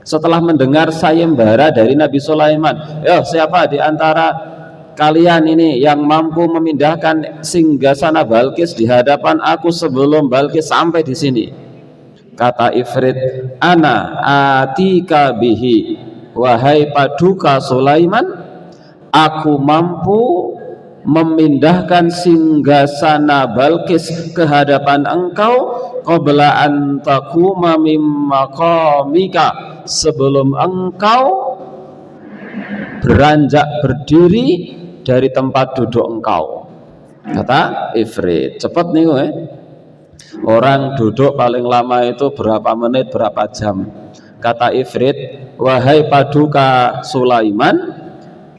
setelah mendengar sayembara dari Nabi Sulaiman. Siapa di antara kalian ini yang mampu memindahkan singgasana Balkis di hadapan aku sebelum Balkis sampai di sini? Kata Ifrit, ana atika bihi, wahai paduka Sulaiman, aku mampu memindahkan singgasana Balkis ke hadapan engkau qabla an taquma mim maqamika, sebelum engkau beranjak berdiri dari tempat duduk engkau. Kata Ifrit, cepat nih orang duduk paling lama itu berapa menit, berapa jam. Kata Ifrit, wahai paduka Sulaiman,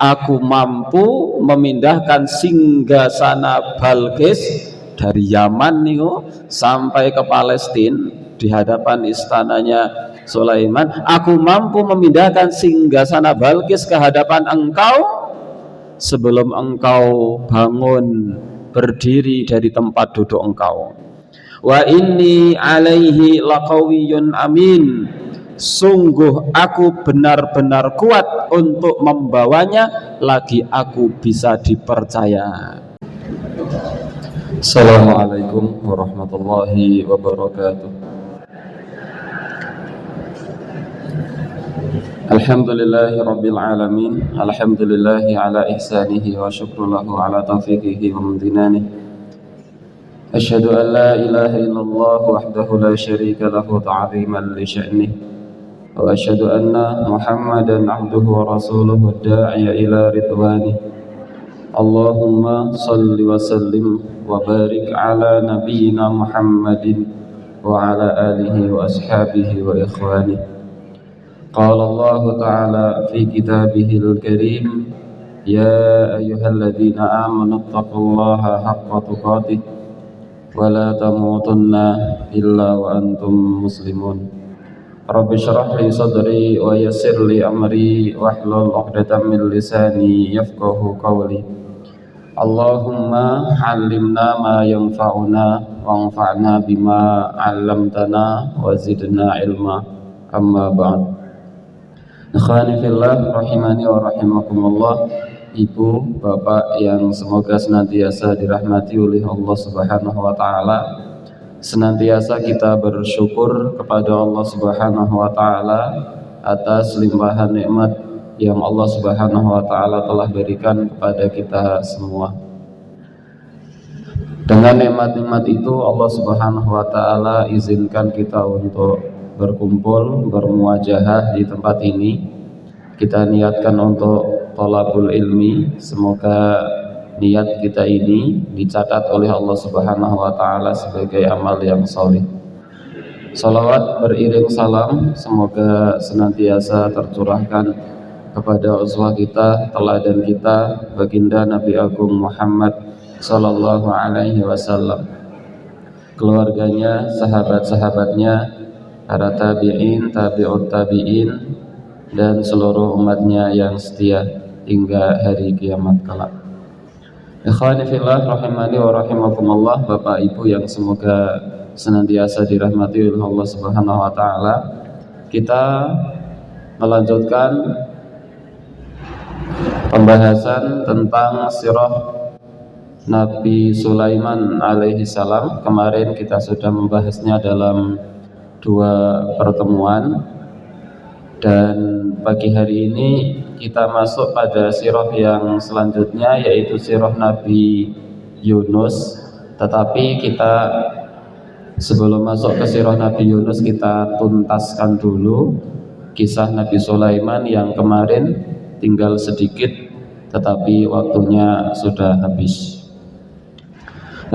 aku mampu memindahkan singgasana Balkis dari Yaman nih sampai ke Palestina di hadapan istananya Sulaiman. Aku mampu memindahkan singgasana Balkis ke hadapan engkau sebelum engkau bangun berdiri dari tempat duduk engkau. Wa inni alaihi laqawiyyun amin, sungguh aku benar-benar kuat untuk membawanya, lagi aku bisa dipercaya. Assalamualaikum warahmatullahi wabarakatuh. Alhamdulillahi rabbil alamin, alhamdulillahi ala ihsanihi wa syukrulahu ala taufiqihi wa amdinani. Asyhadu an la ilaha illallah wahdahu la syarika lahu ta'ziman li sya'nih, wa asyhadu anna Muhammadan abduhu wa rasuluhu ad-da'iya ila ridwanih. Allahumma salli wa sallim wa barik ala nabiyyina Muhammadin wa ala alihi wa ashabihi wa ikhwanihi. Qala Allah Ta'ala fi kitabihil karim, ya ayyuhalladzina amanu taqullaha haqqa tuqatih wa la tamutunna illa wa antum muslimun. Rabbi syrah li sadri wa yassir li amri wahlul 'uqdatam min lisani yafqahu qawli. Allahumma 'allimna ma yanfa'una wanfa'na bima 'allamtana wa zidna ilma. Amma ba'd. Ikhwani fillah rahimani wa rahimakumullah. Ibu, bapak yang semoga senantiasa dirahmati oleh Allah Subhanahu wa taala. Senantiasa kita bersyukur kepada Allah Subhanahu wa taala atas limpahan nikmat yang Allah Subhanahu wa taala telah berikan kepada kita semua. Dengan nikmat-nikmat itu Allah Subhanahu wa taala izinkan kita untuk berkumpul, bermuajahah di tempat ini. Kita niatkan untuk thalabul ilmi. Semoga niat kita ini dicatat oleh Allah Subhanahu wa taala sebagai amal yang sholih. Salawat beriring salam semoga senantiasa tercurahkan kepada uswah kita, teladan kita, baginda Nabi Agung Muhammad sallallahu alaihi wasallam, keluarganya, sahabat-sahabatnya, para tabi'in, tabi'ut tabi'in, dan seluruh umatnya yang setia hingga hari kiamat kelak. Ikhwani fillah rahimani wa rahimakumullah. Bapak ibu yang semoga senantiasa dirahmati oleh Allah Subhanahu wa taala, kita melanjutkan pembahasan tentang sirah Nabi Sulaiman alaihi salam. Kemarin kita sudah membahasnya dalam 2 pertemuan, dan pagi hari ini kita masuk pada sirah yang selanjutnya, yaitu sirah Nabi Yunus. Tetapi kita sebelum masuk ke sirah Nabi Yunus, kita tuntaskan dulu kisah Nabi Sulaiman yang kemarin, tinggal sedikit tetapi waktunya sudah habis.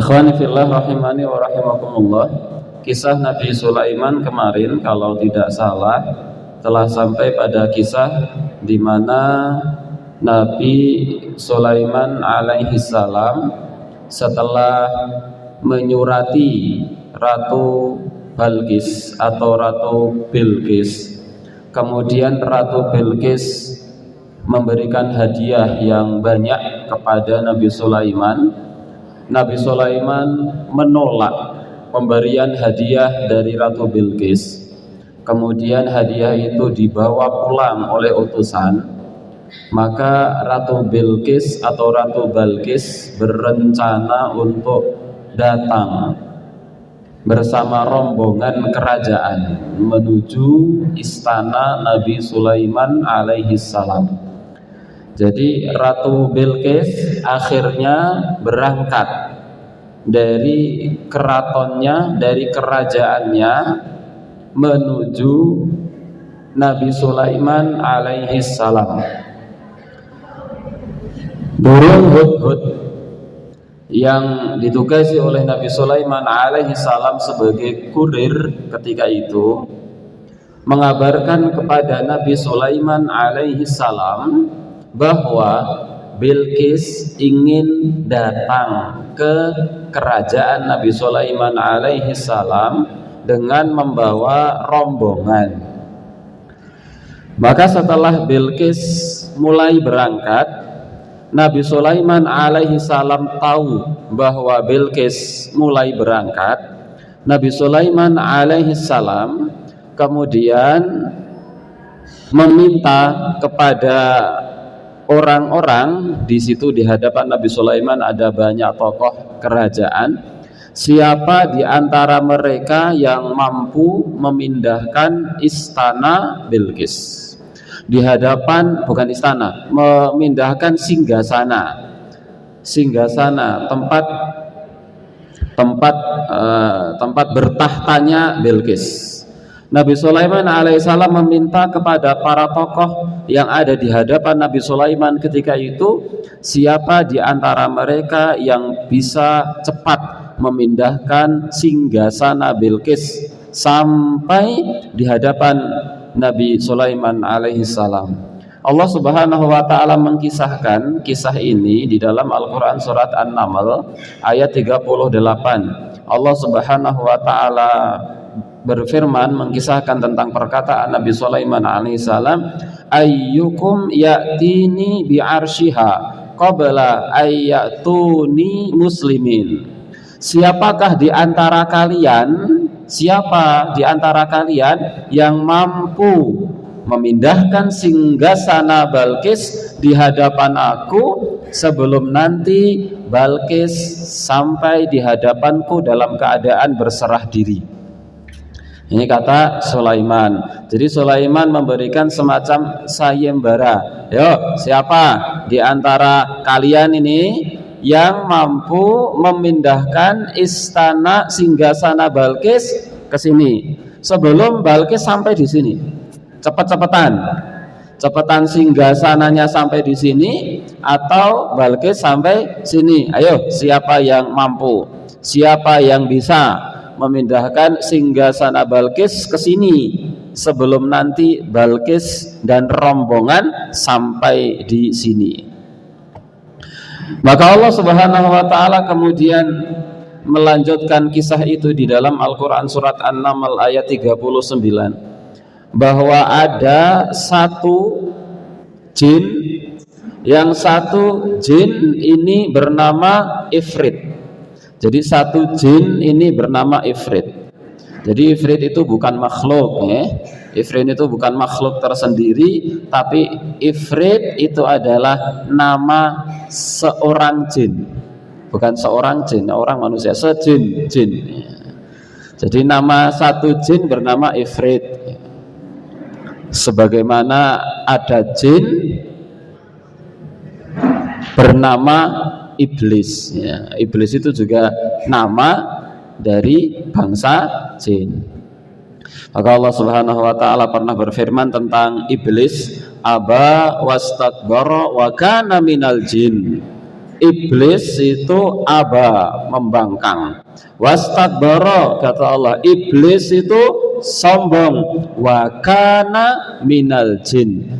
Ikhwani fillah rahimani wa rahimakumullah. Kisah Nabi Sulaiman kemarin kalau tidak salah telah sampai pada kisah di mana Nabi Sulaiman alaihi salam setelah menyurati Ratu Balkis atau Ratu Bilqis, kemudian Ratu Bilqis memberikan hadiah yang banyak kepada Nabi Sulaiman. Nabi Sulaiman menolak pemberian hadiah dari Ratu Bilqis. kemudian hadiah itu dibawa pulang oleh utusan, maka Ratu Bilqis atau Ratu Balqis berencana untuk datang bersama rombongan kerajaan menuju istana Nabi Sulaiman alaihi salam. Jadi Ratu Bilqis akhirnya berangkat dari keratonnya, dari kerajaannya menuju Nabi Sulaiman alaihi salam. Burung hudhud yang ditugasi oleh Nabi Sulaiman alaihi salam sebagai kurir ketika itu mengabarkan kepada Nabi Sulaiman alaihi salam bahwa Bilqis ingin datang ke kerajaan Nabi Sulaiman alaihi salam dengan membawa rombongan. Maka setelah Bilqis mulai berangkat, Nabi Sulaiman alaihi salam tahu bahwa Bilqis mulai berangkat. Nabi Sulaiman alaihi salam kemudian meminta kepada orang-orang di situ, di hadapan Nabi Sulaiman ada banyak tokoh kerajaan. Siapa di antara mereka yang mampu memindahkan istana Bilqis? Di hadapan, bukan istana, memindahkan singgasana, tempat bertahtanya Bilqis. Nabi Sulaiman alaihissalam meminta kepada para tokoh yang ada di hadapan Nabi Sulaiman ketika itu, siapa di antara mereka yang bisa cepat memindahkan singgasana Bilqis sampai di hadapan Nabi Sulaiman alaihissalam. Allah Subhanahu wa taala mengkisahkan kisah ini di dalam Al-Qur'an surat An-Naml ayat 38. Allah Subhanahu wa taala berfirman mengkisahkan tentang perkataan Nabi Sulaiman alaihissalam, ayyukum ya'tini bi'arsyiha qabla ayyatuni muslimin. Siapa di antara kalian yang mampu memindahkan singgasana Balqis di hadapan aku sebelum nanti Balqis sampai di hadapanku dalam keadaan berserah diri. Ini kata Sulaiman. Jadi Sulaiman memberikan semacam sayembara. Yo, siapa di antara kalian ini yang mampu memindahkan istana singgasana Balqis ke sini sebelum Balqis sampai di sini? Cepetan singgasananya sampai di sini atau Balqis sampai sini. Ayo, siapa yang mampu? Siapa yang bisa memindahkan singgasana Balqis ke sini sebelum nanti Balqis dan rombongan sampai di sini? Maka Allah Subhanahu wa taala kemudian melanjutkan kisah itu di dalam Al-Qur'an surat An-Naml ayat 39, bahwa ada satu jin, yang satu jin ini bernama Ifrit. Jadi satu jin ini bernama Ifrit. Jadi Ifrit itu bukan makhluk, Ifrit itu bukan makhluk tersendiri, tapi Ifrit itu adalah nama seorang jin, bukan seorang jin, orang manusia, sejin jin. Jadi nama satu jin bernama Ifrit. Sebagaimana ada jin bernama iblis. Iblis itu juga nama dari bangsa jin. Maka Allah Subhanahu wa taala pernah berfirman tentang iblis, aba wastakbara wa kana minal jin. Iblis itu aba, membangkang. Wastakbara, kata Allah, iblis itu sombong. Wa kana minal jin.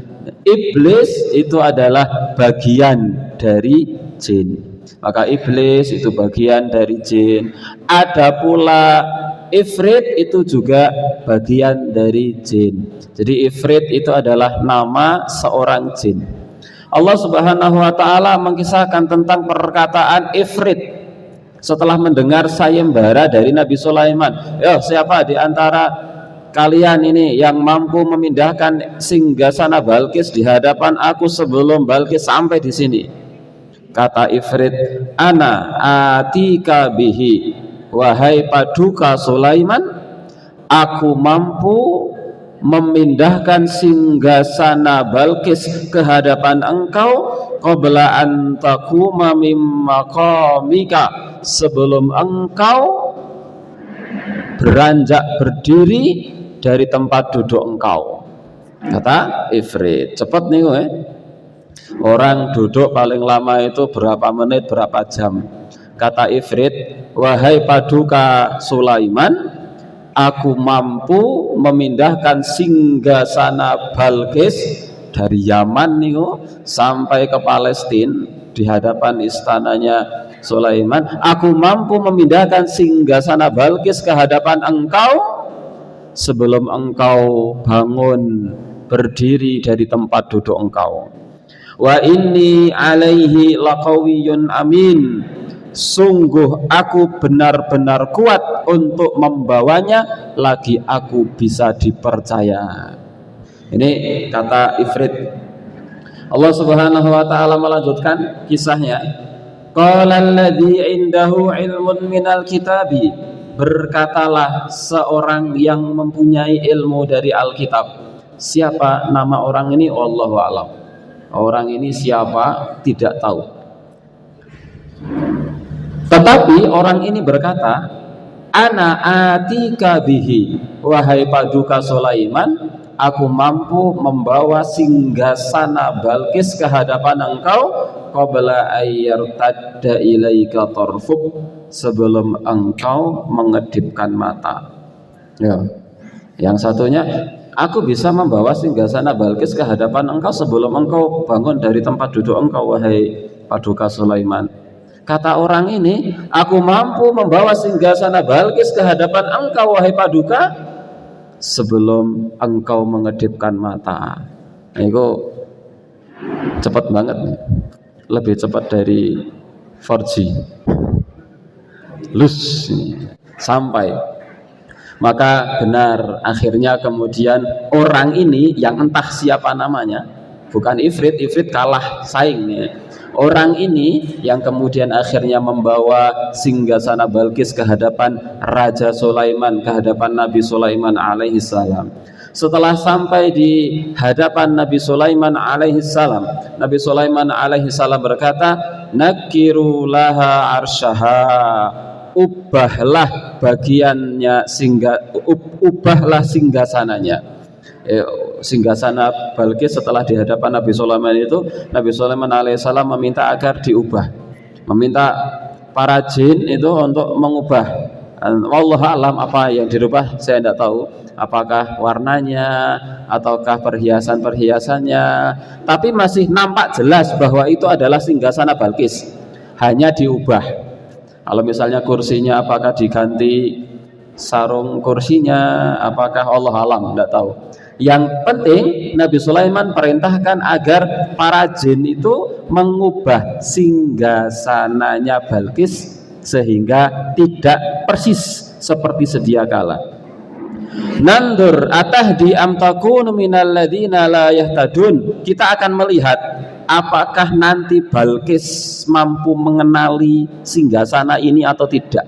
Iblis itu adalah bagian dari jin. Maka iblis itu bagian dari jin. Ada pula Ifrit itu juga bagian dari jin. Jadi Ifrit itu adalah nama seorang jin. Allah Subhanahu wa taala mengkisahkan tentang perkataan Ifrit setelah mendengar sayembara dari Nabi Sulaiman. Siapa di antara kalian ini yang mampu memindahkan singgasana Balkis di hadapan aku sebelum Balkis sampai di sini. Kata Ifrit, ana atika bihi, wahai paduka Sulaiman, aku mampu memindahkan singgasana Balkis ke hadapan engkau qabla an taquma mim maqamika, sebelum engkau beranjak berdiri dari tempat duduk engkau. Kata Ifrit, cepet nih gue. Orang duduk paling lama itu berapa menit, berapa jam. Kata Ifrit, wahai paduka Sulaiman, aku mampu memindahkan singgasana Balkis dari Yaman nih sampai ke Palestina di hadapan istananya Sulaiman. Aku mampu memindahkan singgasana Balkis ke hadapan engkau sebelum engkau bangun berdiri dari tempat duduk engkau. Wa inni alaihi laqawiyyun amin, sungguh aku benar-benar kuat untuk membawanya, lagi aku bisa dipercaya. Ini kata Ifrit. Allah Subhanahu wa taala melanjutkan kisahnya. Qala alladzi indahu ilmun minal kitabi, berkatalah seorang yang mempunyai ilmu dari Alkitab. Siapa nama orang ini? Wallahu a'lam. Orang ini siapa? Tidak tahu. Tetapi orang ini berkata, ana atika bihi, wahai paduka Sulaiman, aku mampu membawa singgasana Balkis ke hadapan engkau qabla ayyartadda ilaika tarfuk, sebelum engkau mengedipkan mata. Ya. Yang satunya, aku bisa membawa singgasana Balkis ke hadapan engkau sebelum engkau bangun dari tempat duduk engkau, wahai paduka Sulaiman. Kata orang ini, aku mampu membawa singgasana Balkis ke hadapan engkau, wahai paduka, sebelum engkau mengedipkan mata. Nah, itu cepat banget nih. Lebih cepat dari 4G. Lus sampai. Maka benar, akhirnya kemudian orang ini yang entah siapa namanya, bukan Ifrit, Ifrit kalah saing nih. Orang ini yang kemudian akhirnya membawa singgasana Balkis ke hadapan Raja Sulaiman, ke hadapan Nabi Sulaiman alaihi salam. Setelah sampai di hadapan Nabi Sulaiman alaihi salam, Nabi Sulaiman alaihi salam berkata, nakiru laha arsyaha, ubahlah bagiannya, ubahlah singgasananya. Singgasana Balkis setelah di hadapan Nabi Sulaiman itu, Nabi Sulaiman alaihissalam meminta agar diubah, meminta para jin itu untuk mengubah. Wallahu a'lam, apa yang dirubah saya tidak tahu, apakah warnanya ataukah perhiasan-perhiasannya, tapi masih nampak jelas bahwa itu adalah singgasana Balkis, hanya diubah. Kalau misalnya kursinya apakah diganti sarung kursinya, apakah Allah alam, tidak tahu. Yang penting Nabi Sulaiman perintahkan agar para jin itu mengubah singgasananya Balkis sehingga tidak persis seperti sedia kala. Nandur atahdi am takunu minal ladzina la yahtadun, kita akan melihat apakah nanti Balkis mampu mengenali singgasana ini atau tidak.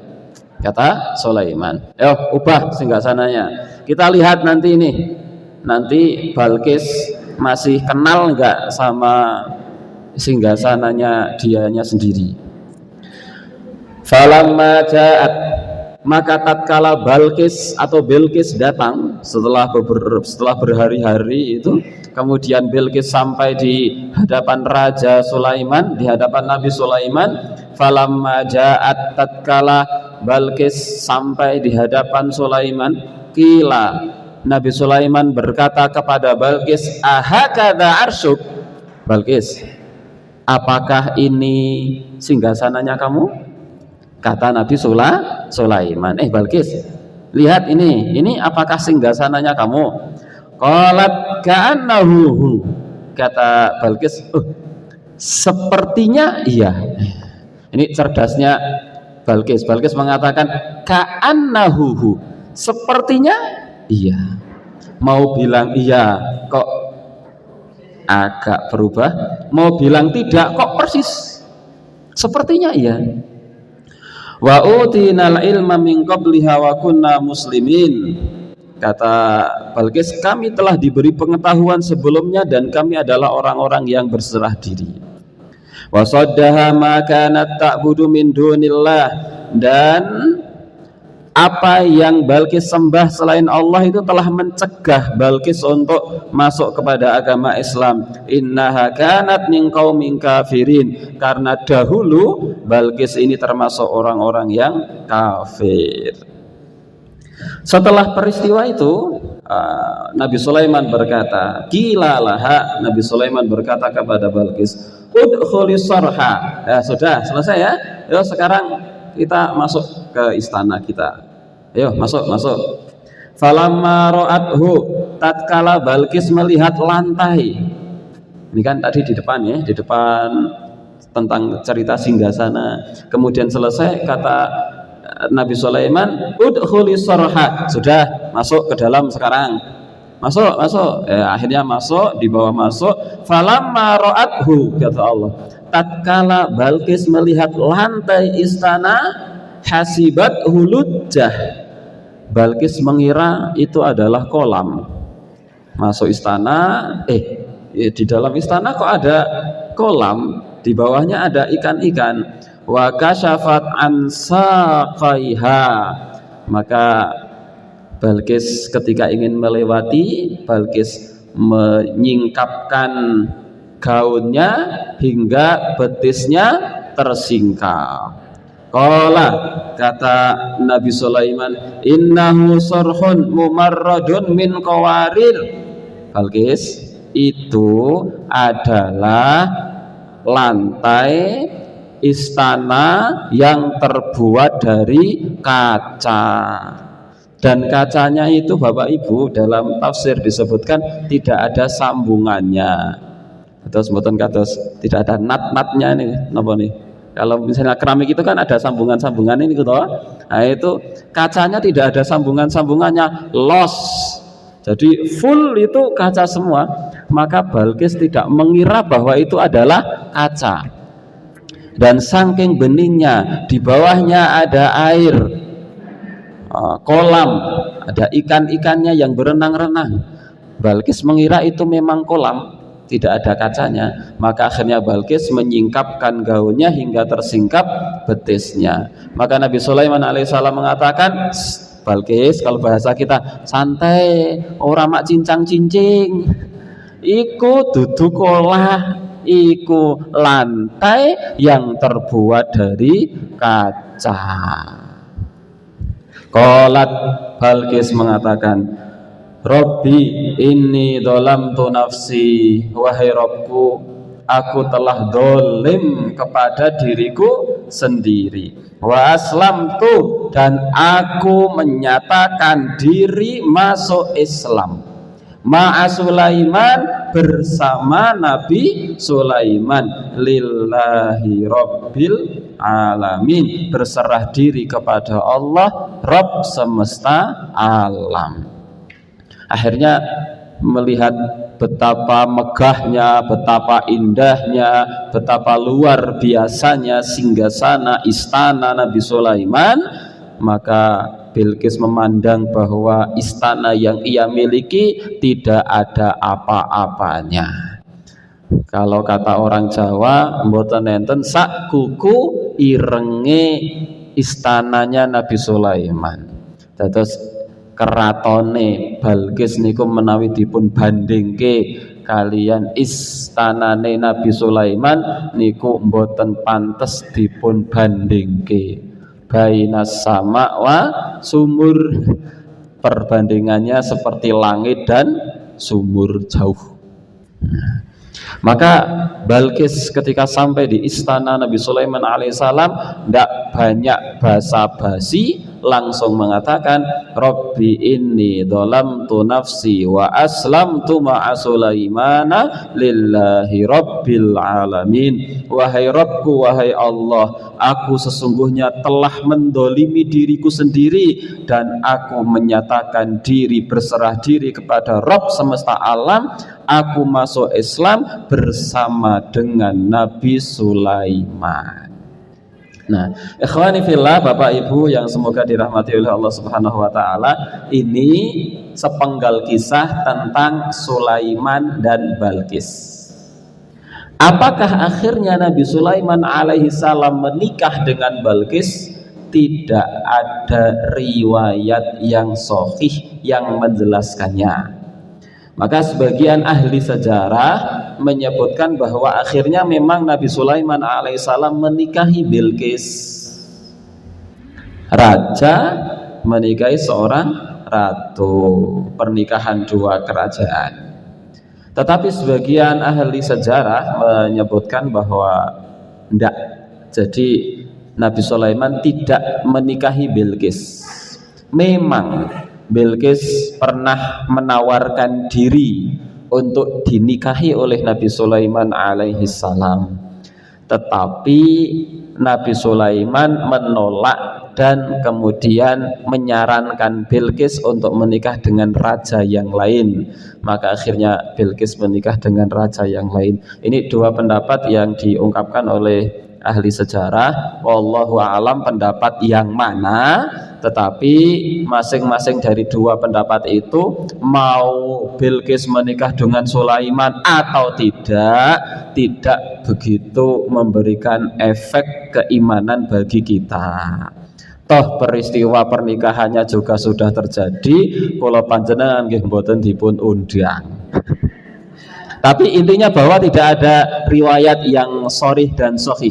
Kata Sulaiman, ubah singgasananya, kita lihat nanti ini, nanti Balkis masih kenal enggak sama singgasananya dianya sendiri. Falamma ja'at, maka tatkala Balkis atau Bilqis datang setelah berhari-hari itu, kemudian Bilqis sampai di hadapan Raja Sulaiman, di hadapan Nabi Sulaiman. Falamma ja'at, tatkala Balkis sampai di hadapan Sulaiman, qila, Nabi Sulaiman berkata kepada Balkis, ahakadha arsyuk, Balkis, apakah ini singgasananya kamu? Kata Nabi Sulaiman, Balkis, lihat ini apakah singgasananya kamu? Qalat ka'annahu, kata Balkis, sepertinya iya. Ini cerdasnya Balkis. Balkis mengatakan ka'annahu, sepertinya iya. Mau bilang iya kok agak berubah, mau bilang tidak kok persis sepertinya iya. Wa utinal ilma min qabliha wa kunna muslimin. Kata Balqis, kami telah diberi pengetahuan sebelumnya dan kami adalah orang-orang yang berserah diri. Wa saddaha ma kanat ta'budu min dunillah, dan apa yang Balqis sembah selain Allah itu telah mencegah Balqis untuk masuk kepada agama Islam. Innaha kanat min qaumin kafirin, karena dahulu Balqis ini termasuk orang-orang yang kafir. Setelah peristiwa itu Nabi Sulaiman berkata, Qilalaha, Nabi Sulaiman berkata kepada Balqis, udkhuli sarha. Ya, sudah selesai ya. Yuk sekarang kita masuk ke istana kita. Ayo masuk. Falamma ra'athu, tatkala Balqis melihat lantai. Ini kan tadi di depan ya, di depan tentang cerita singgasana. Kemudian selesai, kata Nabi Sulaiman, udkhuli sarha. Sudah, masuk ke dalam sekarang. Masuk. Akhirnya masuk, dibawa masuk. Falamma ra'athu, kata Allah, tatkala Balqis melihat lantai istana, hasibat hulujjah, Balqis mengira itu adalah kolam. Masuk istana, di dalam istana kok ada kolam, di bawahnya ada ikan-ikan. Wa kasyafat an saqaiha, maka Balqis ketika ingin melewati, Balqis menyingkapkan gaunnya hingga betisnya tersingkap. Qala, kata Nabi Sulaiman, innahu sarhun mumarradun min qawarir. Balqis, itu adalah lantai istana yang terbuat dari kaca. Dan kacanya itu Bapak Ibu dalam tafsir disebutkan tidak ada sambungannya. Terus mboten kados tidak ada nat-natnya nih, napa nih? Kalau misalnya keramik itu kan ada sambungan-sambungan ini gitu. Nah itu kacanya tidak ada sambungan-sambungannya, los. Jadi full itu kaca semua. Maka Balqis tidak mengira bahwa itu adalah kaca. Dan saking beningnya, di bawahnya ada air, kolam, ada ikan-ikannya yang berenang-renang. Balqis mengira itu memang kolam, tidak ada kacanya. Maka akhirnya Balqis menyingkapkan gaunnya hingga tersingkap betisnya. Maka Nabi Sulaiman alaihissalam mengatakan, Balqis, kalau bahasa kita santai, ora mak cincang-cincing, iku dudu kolah, iku lantai yang terbuat dari kaca. Qalat, Balqis mengatakan, Robbi inni dolamtu nafsi, wahai Robku, aku telah dolim kepada diriku sendiri. Wa aslamtu, dan aku menyatakan diri masuk Islam. Ma'a Sulaiman, bersama Nabi Sulaiman, lillahi rabbil alamin, berserah diri kepada Allah, Rabb semesta alam. Akhirnya melihat betapa megahnya, betapa indahnya, betapa luar biasanya singgasana istana Nabi Sulaiman, maka Balqis memandang bahwa istana yang ia miliki tidak ada apa-apanya. Kalau kata orang Jawa, mboten enten sak kuku irenge istananya Nabi Sulaiman. Terus keratone Balqis niku menawi dipun bandingke kalian istanane Nabi Sulaiman niku mboten pantes dipun bandingke. Bainas sama wa sumur, perbandingannya seperti langit dan sumur jauh. Maka Balqis ketika sampai di istana Nabi Sulaiman alaihissalam tidak banyak basa-basi, langsung mengatakan, Rabbi inni dzalamtu nafsi wa aslamtu ma'a Sulaimana lillahi rabbil alamin. Wahai Rabbku, wahai Allah, aku sesungguhnya telah mendolimi diriku sendiri dan aku menyatakan diri, berserah diri kepada Rabb semesta alam. Aku masuk Islam bersama dengan Nabi Sulaiman. Nah, ikhwani fillah, Bapak Ibu yang semoga dirahmati oleh Allah Subhanahu wa taala, ini sepenggal kisah tentang Sulaiman dan Balqis. Apakah akhirnya Nabi Sulaiman alaihi salam menikah dengan Balqis? Tidak ada riwayat yang sahih yang menjelaskannya. Maka sebagian ahli sejarah menyebutkan bahwa akhirnya memang Nabi Sulaiman alaihissalam menikahi Bilqis, raja menikahi seorang ratu, pernikahan dua kerajaan. Tetapi sebagian ahli sejarah menyebutkan bahwa tidak, jadi Nabi Sulaiman tidak menikahi Bilqis. Memang Bilqis pernah menawarkan diri untuk dinikahi oleh Nabi Sulaiman alaihi salam, tetapi Nabi Sulaiman menolak dan kemudian menyarankan Bilqis untuk menikah dengan raja yang lain. Maka akhirnya Bilqis menikah dengan raja yang lain. Ini dua pendapat yang diungkapkan oleh ahli sejarah. Wallahu a'lam pendapat yang mana, tetapi masing-masing dari dua pendapat itu, mau Bilqis menikah dengan Sulaiman atau tidak begitu memberikan efek keimanan bagi kita. Toh peristiwa pernikahannya juga sudah terjadi, kula panjenengan nggih mboten dipun undang. Tapi intinya bahwa tidak ada riwayat yang sharih dan sahih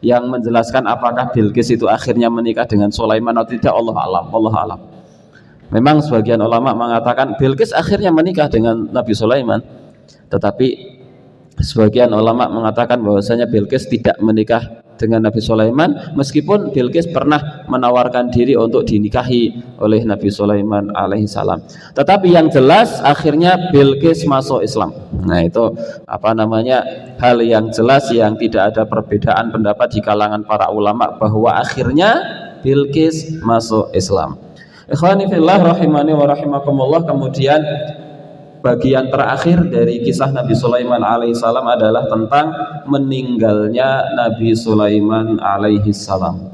yang menjelaskan apakah Bilqis itu akhirnya menikah dengan Sulaiman atau tidak. Allah alam, Allah alam. Memang sebagian ulama mengatakan Bilqis akhirnya menikah dengan Nabi Sulaiman, tetapi sebagian ulama mengatakan bahwasanya Bilqis tidak menikah dengan Nabi Sulaiman, meskipun Bilqis pernah menawarkan diri untuk dinikahi oleh Nabi Sulaiman alaihi salam. Tetapi yang jelas akhirnya Bilqis masuk Islam. Nah, itu hal yang jelas yang tidak ada perbedaan pendapat di kalangan para ulama bahwa akhirnya Bilqis masuk Islam. Ikhwani fillah rahimani wa rahimakumullah. Kemudian bagian terakhir dari kisah Nabi Sulaiman alaihissalam adalah tentang meninggalnya Nabi Sulaiman alaihissalam.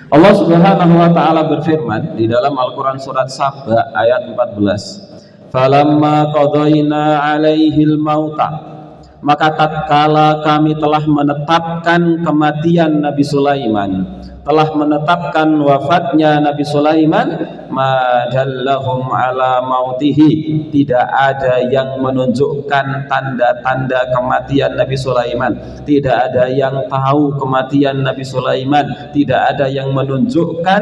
Allah Subhanahu wa taala berfirman di dalam Al-Qur'an surat Saba ayat 14. Falamma qadaina 'alaihil mauta, maka tatkala kami telah menetapkan kematian Nabi Sulaiman, telah menetapkan wafatnya Nabi Sulaiman, madallahum ala mautihi, tidak ada yang menunjukkan tanda-tanda kematian Nabi Sulaiman, tidak ada yang tahu kematian Nabi Sulaiman, tidak ada yang menunjukkan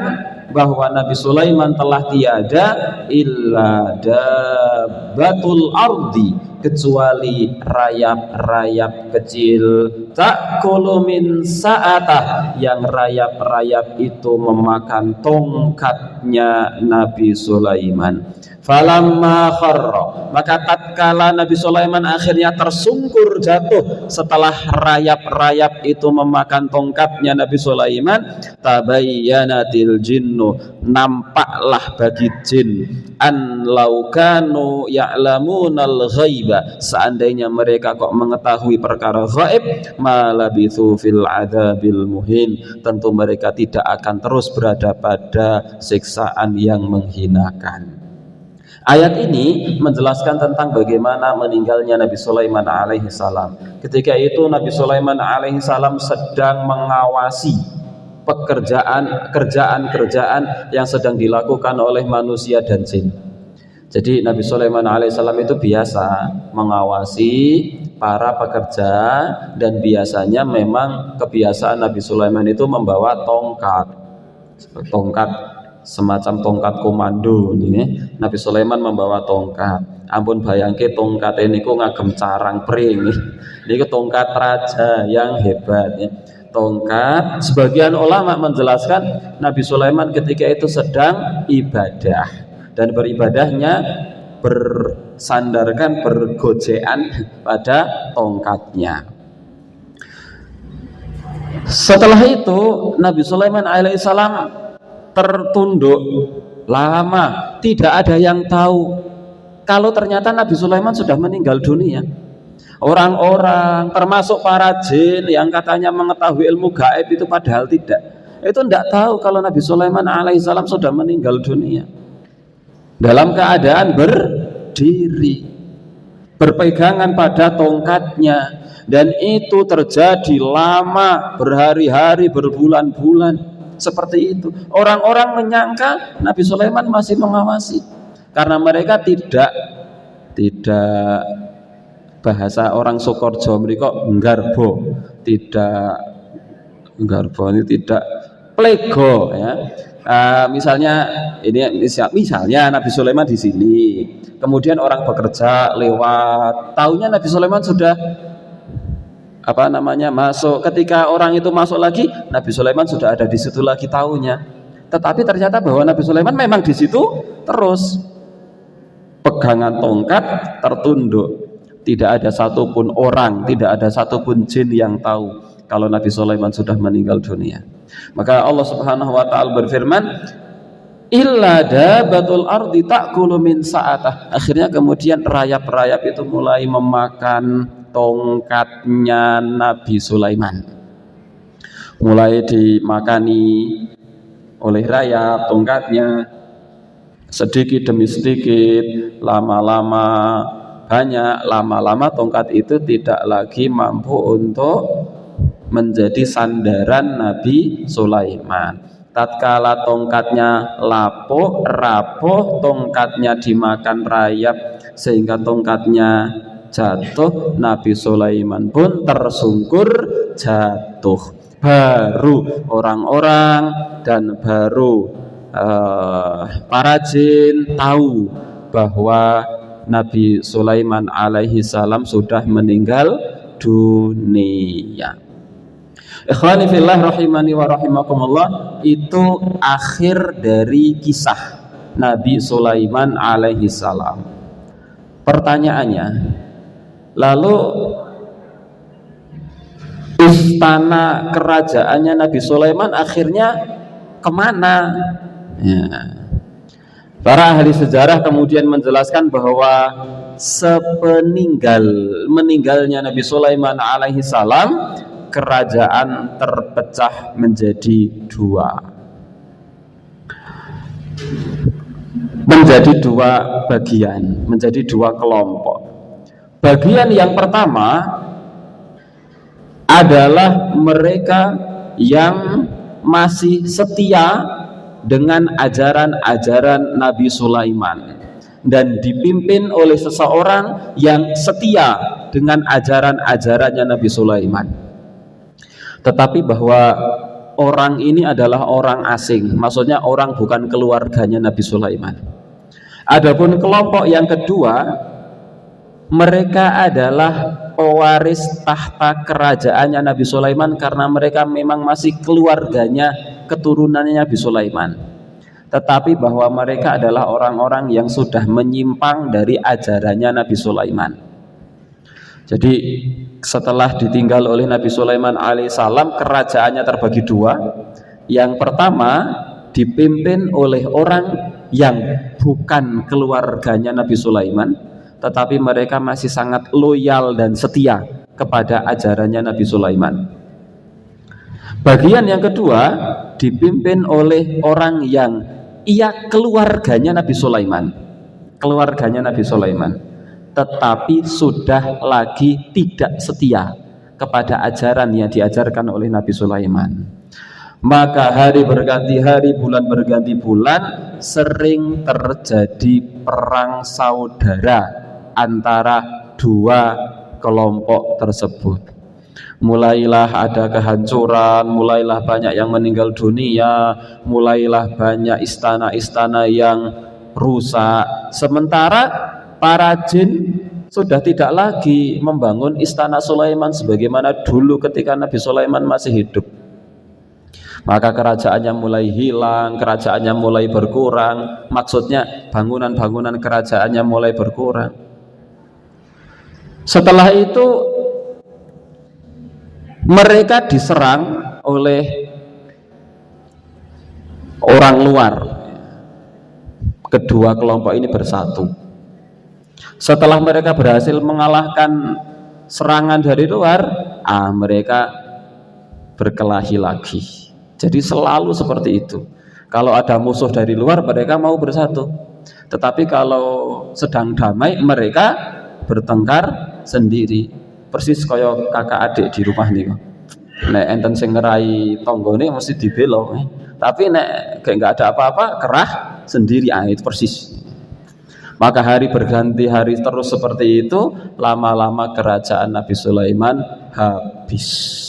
bahwa Nabi Sulaiman telah tiada, illa dabbatul ardi, kecuali rayap-rayap kecil, ta'kulu min sa'atah, yang rayap-rayap itu memakan tongkatnya Nabi Sulaiman. Falamma kharra, maka tatkala Nabi Sulaiman akhirnya tersungkur jatuh setelah rayap-rayap itu memakan tongkatnya Nabi Sulaiman, tabayyanatil jinnu, nampaklah bagi jin, an laukanu ya'lamunal ghaiba, seandainya mereka kok mengetahui perkara gaib, malabithu fil adabil muhin, tentu mereka tidak akan terus berada pada siksaan yang menghinakan. Ayat ini menjelaskan tentang bagaimana meninggalnya Nabi Sulaiman alaihi salam. Ketika itu Nabi Sulaiman alaihi salam sedang mengawasi kerjaan yang sedang dilakukan oleh manusia dan jin. Jadi Nabi Sulaiman alaihissalam itu biasa mengawasi para pekerja, dan biasanya memang kebiasaan Nabi Sulaiman itu membawa tongkat semacam tongkat komando ini. Nabi Sulaiman membawa tongkat. Ampun bayangke tongkat ini ku ngagem carang pring. Ini tongkat raja yang hebat ya. tongkat. Sebagian ulama menjelaskan Nabi Sulaiman ketika itu sedang ibadah, dan beribadahnya bersandarkan, bergojean pada tongkatnya. Setelah itu Nabi Sulaiman alaihissalam tertunduk lama, tidak ada yang tahu kalau ternyata Nabi Sulaiman sudah meninggal dunia. Orang-orang termasuk para jin yang katanya mengetahui ilmu gaib itu padahal tidak, itu tidak tahu kalau Nabi Sulaiman alaihissalam sudah meninggal dunia dalam keadaan berdiri, berpegangan pada tongkatnya. Dan itu terjadi lama, berhari-hari, berbulan-bulan seperti itu. Orang-orang menyangka Nabi Sulaiman masih mengawasi, karena mereka tidak bahasa orang Sokorjo mereka nggarbo, ini tidak plego ya. Misalnya Nabi Sulaiman di sini, kemudian orang bekerja lewat, taunya Nabi Sulaiman sudah masuk. Ketika orang itu masuk lagi, Nabi Sulaiman sudah ada di situ lagi taunya. Tetapi ternyata bahwa Nabi Sulaiman memang di situ terus, pegangan tongkat, tertunduk. Tidak ada satupun orang, tidak ada satupun jin yang tahu kalau Nabi Sulaiman sudah meninggal dunia. Maka Allah Subhanahu wa taala berfirman, illa dabatul ardi ta'kulu min sa'atah. Akhirnya kemudian rayap-rayap itu mulai memakan tongkatnya Nabi Sulaiman, mulai dimakani oleh rayap tongkatnya, sedikit demi sedikit, lama-lama banyak, lama-lama tongkat itu tidak lagi mampu untuk menjadi sandaran Nabi Sulaiman. Tatkala tongkatnya rapuh, tongkatnya dimakan rayap sehingga tongkatnya jatuh, Nabi Sulaiman pun tersungkur jatuh. Baru orang-orang dan baru para jin tahu bahwa Nabi Sulaiman alaihi salam sudah meninggal dunia. Ikhwani fillah rahimani wa rahimakumullah, itu akhir dari kisah Nabi Sulaiman alaihi salam. Pertanyaannya, lalu istana kerajaannya Nabi Sulaiman akhirnya kemana? Ya. Para ahli sejarah kemudian menjelaskan bahwa meninggalnya Nabi Sulaiman alaihi salam, kerajaan terpecah menjadi dua bagian, menjadi dua kelompok. Bagian yang pertama adalah mereka yang masih setia dengan ajaran-ajaran Nabi Sulaiman dan dipimpin oleh seseorang yang setia dengan ajaran-ajarannya Nabi Sulaiman. Tetapi bahwa orang ini adalah orang asing, maksudnya orang bukan keluarganya Nabi Sulaiman. Adapun kelompok yang kedua, mereka adalah pewaris tahta kerajaannya Nabi Sulaiman karena mereka memang masih keluarganya, keturunannya Nabi Sulaiman. Tetapi bahwa mereka adalah orang-orang yang sudah menyimpang dari ajarannya Nabi Sulaiman. Jadi setelah ditinggal oleh Nabi Sulaiman alaihissalam, kerajaannya terbagi dua. Yang pertama dipimpin oleh orang yang bukan keluarganya Nabi Sulaiman, tetapi mereka masih sangat loyal dan setia kepada ajarannya Nabi Sulaiman. Bagian yang kedua dipimpin oleh orang yang keluarganya Nabi Sulaiman, tetapi sudah lagi tidak setia kepada ajaran yang diajarkan oleh Nabi Sulaiman. Maka hari berganti hari, bulan berganti bulan, sering terjadi perang saudara antara dua kelompok tersebut. Mulailah ada kehancuran, mulailah banyak yang meninggal dunia, mulailah banyak istana-istana yang rusak. Sementara para jin sudah tidak lagi membangun istana Sulaiman sebagaimana dulu ketika Nabi Sulaiman masih hidup. Maka kerajaannya mulai hilang, kerajaannya mulai berkurang. Maksudnya bangunan-bangunan kerajaannya mulai berkurang. Setelah itu mereka diserang oleh orang luar. Kedua kelompok ini bersatu. Setelah mereka berhasil mengalahkan serangan dari luar, mereka berkelahi lagi. Jadi selalu seperti itu. Kalau ada musuh dari luar, mereka mau bersatu. Tetapi kalau sedang damai, mereka bertengkar sendiri. Persis kaya kakak adik di rumah nih. Nek enten sing ngerai tonggone mesti dibelo. Tapi nek kayak nggak ada apa-apa, kerah sendiri. Itu persis. Maka hari berganti hari terus seperti itu, lama-lama kerajaan Nabi Sulaiman habis.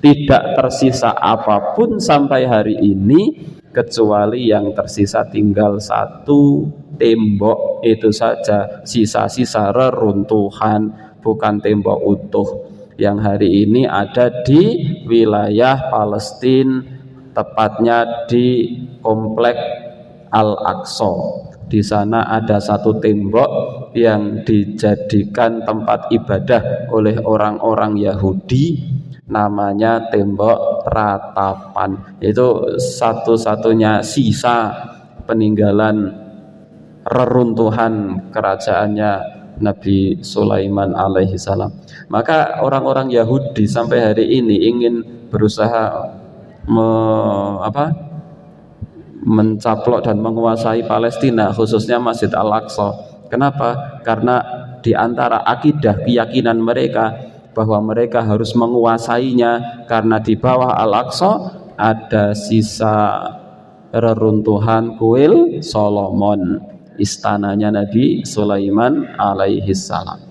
Tidak tersisa apapun sampai hari ini, kecuali yang tersisa tinggal satu tembok itu saja, sisa-sisa reruntuhan, bukan tembok utuh, yang hari ini ada di wilayah Palestina, tepatnya di komplek Al-Aqsa. Di sana ada satu tembok yang dijadikan tempat ibadah oleh orang-orang Yahudi, namanya tembok ratapan. Itu satu-satunya sisa peninggalan reruntuhan kerajaannya Nabi Sulaiman alaihi salam. Maka orang-orang Yahudi sampai hari ini ingin berusaha mencaplok dan menguasai Palestina, khususnya Masjid Al-Aqsa. Kenapa? Karena di antara akidah keyakinan mereka bahwa mereka harus menguasainya, karena di bawah Al-Aqsa ada sisa reruntuhan kuil Solomon, istananya Nabi Sulaiman alaihi salam.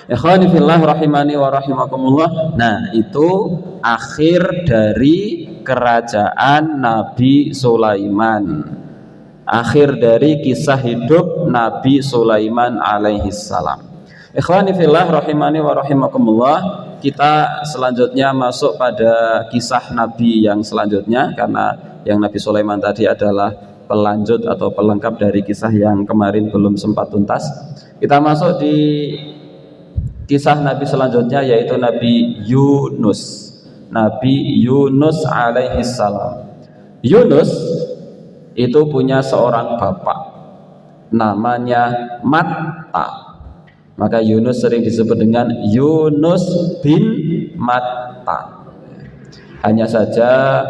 Ikhwani fillah rahimani wa rahimakumullah. Nah, itu akhir dari kerajaan Nabi Sulaiman, akhir dari kisah hidup Nabi Sulaiman alaihi salam. Ikhwani fillah rahimani wa rahimakumullah, kita selanjutnya masuk pada kisah Nabi yang selanjutnya, karena yang Nabi Sulaiman tadi adalah pelanjut atau pelengkap dari kisah yang kemarin belum sempat tuntas. Kita masuk di kisah Nabi selanjutnya, yaitu Nabi Yunus. Nabi Yunus alaihi salam. Yunus itu punya seorang bapak namanya Matta. Maka Yunus sering disebut dengan Yunus bin Matta. Hanya saja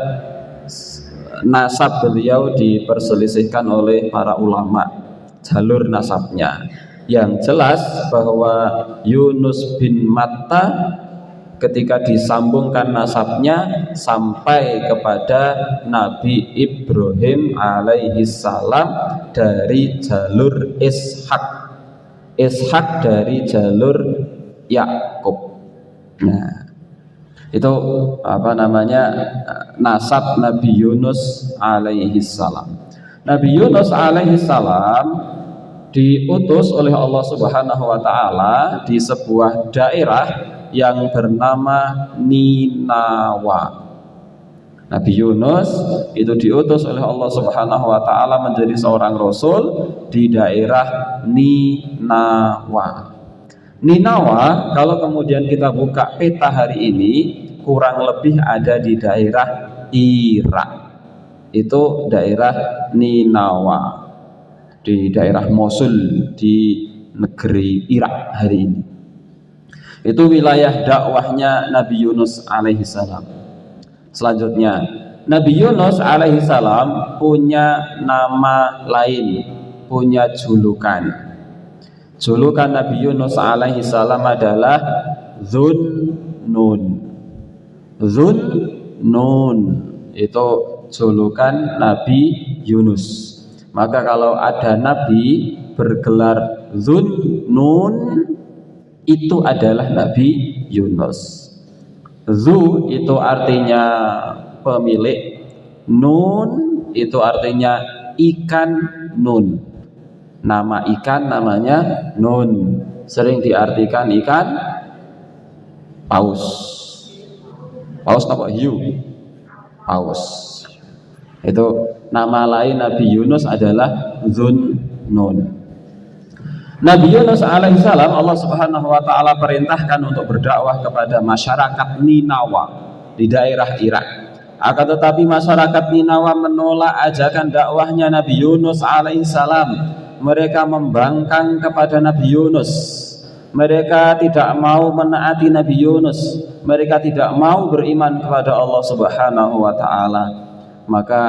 nasab beliau diperselisihkan oleh para ulama, jalur nasabnya. Yang jelas bahwa Yunus bin Matta ketika disambungkan nasabnya sampai kepada Nabi Ibrahim alaihi salam dari jalur Ishak. Ishak dari jalur Yakub. Nah, itu nasab Nabi Yunus alaihi salam. Nabi Yunus alaihi salam diutus oleh Allah Subhanahu wa taala di sebuah daerah yang bernama Ninawa. Nabi Yunus itu diutus oleh Allah Subhanahu wa taala menjadi seorang rasul di daerah Ninawa. Ninawa kalau kemudian kita buka peta hari ini, kurang lebih ada di daerah Irak. Itu daerah Ninawa, di daerah Mosul di negeri Irak hari ini. Itu wilayah dakwahnya Nabi Yunus alaihi salam. Selanjutnya, Nabi Yunus alaihi salam punya nama lain, punya julukan. Julukan Nabi Yunus alaihi salam adalah Zunnun. Zunnun itu julukan Nabi Yunus. Maka kalau ada nabi bergelar Zunnun, itu adalah Nabi Yunus. Zu itu artinya pemilik, nun itu artinya ikan nun. Nama ikan namanya nun. sering diartikan ikan paus. Paus apa? Hiu. Paus. Itu nama lain Nabi Yunus adalah Dzunnun. Nabi Yunus alaihissalam Allah subhanahu wa ta'ala perintahkan untuk berdakwah kepada masyarakat Ninawa di daerah Irak. Akan tetapi masyarakat Ninawa menolak ajakan dakwahnya Nabi Yunus alaihissalam. Mereka membangkang kepada Nabi Yunus. Mereka tidak mau menaati Nabi Yunus. Mereka tidak mau beriman kepada Allah subhanahu wa ta'ala. Maka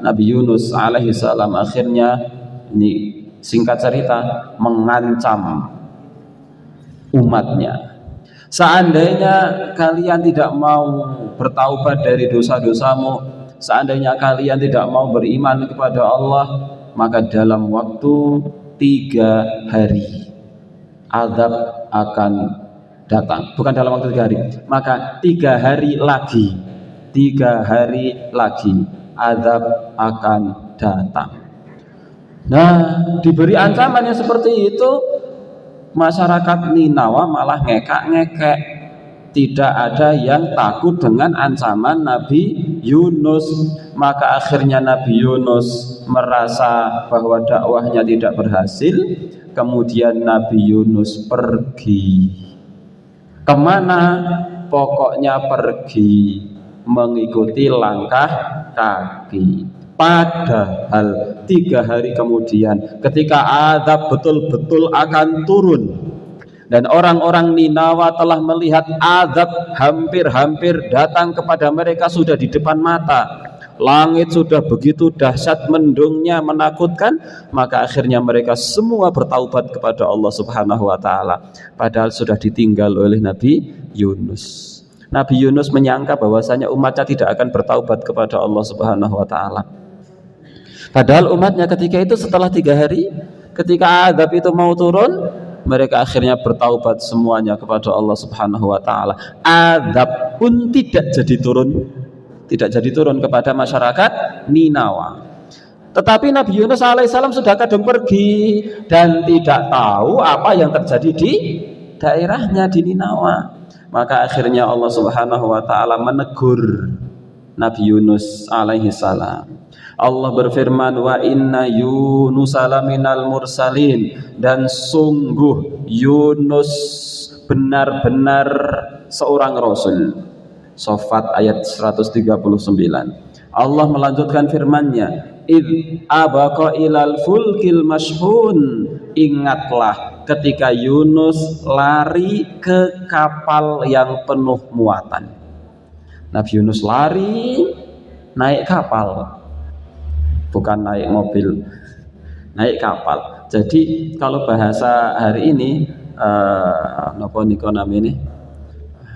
Nabi Yunus alaihissalam akhirnya, ini singkat cerita, mengancam umatnya. Seandainya kalian tidak mau bertaubat dari dosa-dosamu, seandainya kalian tidak mau beriman kepada Allah, maka dalam waktu 3 hari azab akan datang. Bukan dalam waktu 3 hari, maka 3 hari lagi, 3 hari lagi azab akan datang. Nah, diberi ancaman yang seperti itu, masyarakat Ninawa malah ngekak-ngekek. Tidak ada yang takut dengan ancaman Nabi Yunus. Maka akhirnya Nabi Yunus merasa bahwa dakwahnya tidak berhasil. Kemudian Nabi Yunus pergi. Kemana? Pokoknya pergi mengikuti langkah kaki. Padahal 3 hari kemudian ketika azab betul-betul akan turun dan orang-orang Ninawa telah melihat azab hampir-hampir datang kepada mereka sudah di depan mata, langit sudah begitu dahsyat mendungnya, menakutkan, maka akhirnya mereka semua bertaubat kepada Allah subhanahu wa ta'ala, padahal sudah ditinggal oleh Nabi Yunus. Nabi Yunus menyangka bahwasanya umatnya tidak akan bertaubat kepada Allah subhanahu wa ta'ala. Padahal umatnya ketika itu setelah 3 hari, ketika azab itu mau turun, mereka akhirnya bertaubat semuanya kepada Allah subhanahu wa ta'ala. Azab pun tidak jadi turun kepada masyarakat Ninawa. Tetapi Nabi Yunus alaihissalam sudah kadung pergi dan tidak tahu apa yang terjadi di daerahnya di Ninawa. Maka akhirnya Allah subhanahu wa ta'ala menegur Nabi Yunus alaihissalam. Allah berfirman, wa inna Yunus laminal mursalin, dan sungguh Yunus benar-benar seorang rasul. Shofat ayat 139. Allah melanjutkan firman-Nya, id abaqa ilal fulkil mashhun, ingatlah ketika Yunus lari ke kapal yang penuh muatan. Nabi Yunus lari naik kapal, bukan naik mobil, naik kapal. Jadi kalau bahasa hari ini napa niku namine,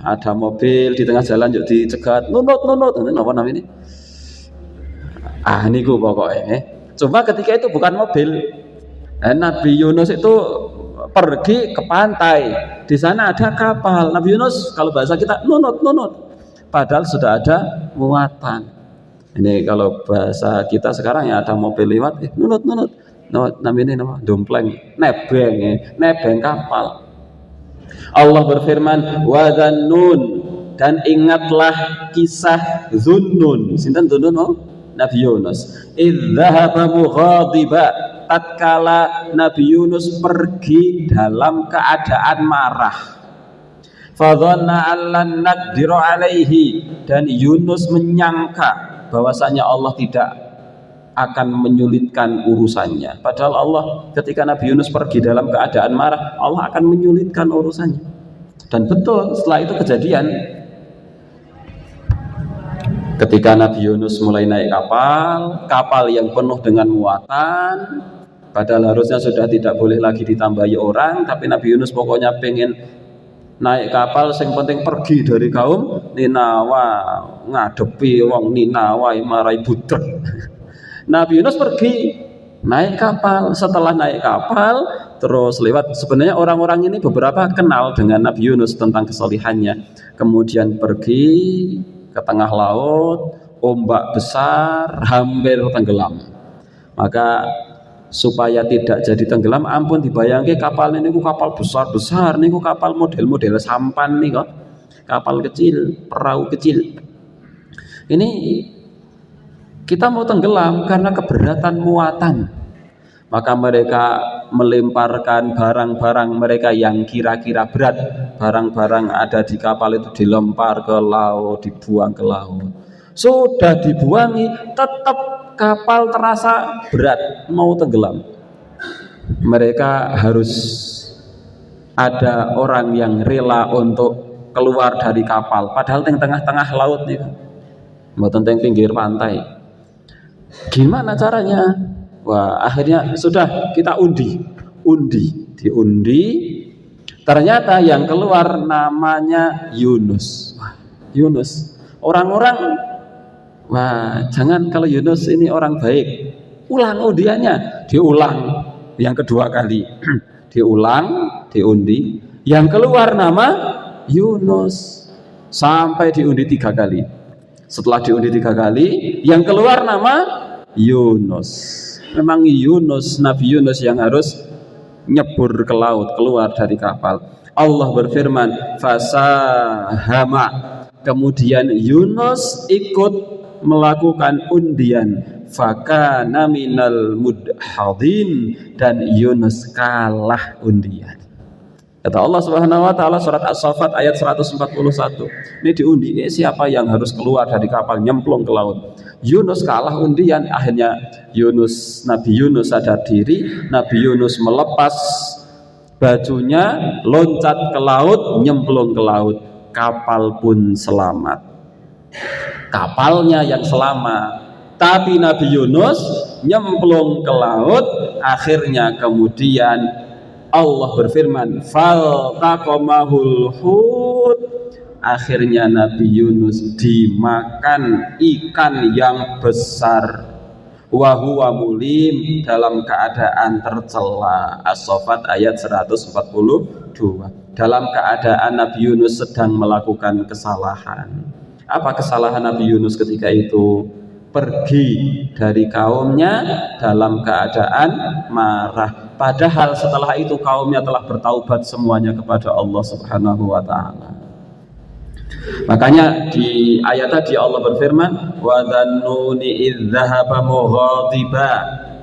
ada mobil di tengah jalan yuk dicegat, nunut napa namine, niku pokoknya. Cuma ketika itu bukan mobil, Nabi Yunus itu pergi ke pantai, di sana ada kapal. Nabi Yunus kalau bahasa kita nunut, padahal sudah ada muatan. Ini kalau bahasa kita sekarang ya ada mobil lewat, nunut, namanya nama dompleng, nebeng kapal. Allah berfirman, wa dzannun, dan ingatlah kisah Dzunnun. Sinten Dzunnun? Nabi Yunus. Idz dzahaba mughadiba, tatkala Nabi Yunus pergi dalam keadaan marah. Fadhanna allan naqdiru alaihi, dan Yunus menyangka bahwasanya Allah tidak akan menyulitkan urusannya. Padahal Allah ketika Nabi Yunus pergi dalam keadaan marah, Allah akan menyulitkan urusannya. Dan betul setelah itu kejadian. Ketika Nabi Yunus mulai naik kapal yang penuh dengan muatan, padahal harusnya sudah tidak boleh lagi ditambahi orang, tapi Nabi Yunus pokoknya pengen naik kapal, sing penting pergi dari kaum Ninawa, ngadepi wong Ninawa marai budek. Nabi Yunus pergi naik kapal. Setelah naik kapal terus lewat, sebenarnya orang-orang ini beberapa kenal dengan Nabi Yunus tentang kesalihannya. Kemudian pergi ke tengah laut, ombak besar hampir tenggelam. Maka supaya tidak jadi tenggelam. Ampun dibayangke kapal niku kapal besar-besar niku, kapal model-model sampan nih kok. Kapal kecil, perahu kecil. Ini kita mau tenggelam karena keberatan muatan. Maka mereka melemparkan barang-barang mereka yang kira-kira berat. Barang-barang ada di kapal itu dilempar ke laut, dibuang ke laut. Sudah dibuangi, tetap kapal terasa berat, mau tenggelam. Mereka harus ada orang yang rela untuk keluar dari kapal, padahal di tengah-tengah laut nih, mboten teng pinggir pantai. Gimana caranya? Wah, akhirnya sudah kita diundi. Ternyata yang keluar namanya Yunus. Wah, Yunus. Orang-orang, wah, jangan kalau Yunus ini orang baik. Ulang undiannya, diulang yang kedua kali. Diundi. Yang keluar nama Yunus. Sampai diundi 3 kali. Setelah diundi 3 kali, yang keluar nama Yunus. Memang Yunus, Nabi Yunus yang harus nyebur ke laut, keluar dari kapal. Allah berfirman, fasahama. Kemudian Yunus ikut melakukan undian, fakana minal mudhadin, dan Yunus kalah undian. Kata Allah Subhanahu wa taala surat As-Saffat ayat 141. Ini diundi, siapa yang harus keluar dari kapal nyemplung ke laut. Yunus kalah undian, akhirnya Nabi Yunus sadar diri, Nabi Yunus melepas bajunya, loncat ke laut, nyemplung ke laut. Kapal pun selamat. Kapalnya yang selamat, tapi Nabi Yunus nyemplung ke laut. Akhirnya kemudian Allah berfirman, faltaqamahul hut. Akhirnya Nabi Yunus dimakan ikan yang besar. Wa huwa mulim, dalam keadaan tercela. As-Saffat ayat 142. Dalam keadaan Nabi Yunus sedang melakukan kesalahan. Apa kesalahan Nabi Yunus ketika itu? Pergi dari kaumnya dalam keadaan marah. Padahal setelah itu kaumnya telah bertaubat semuanya kepada Allah Subhanahu wa taala. Makanya di ayat tadi Allah berfirman, wa dhannuni idz dzahaba mughadiba,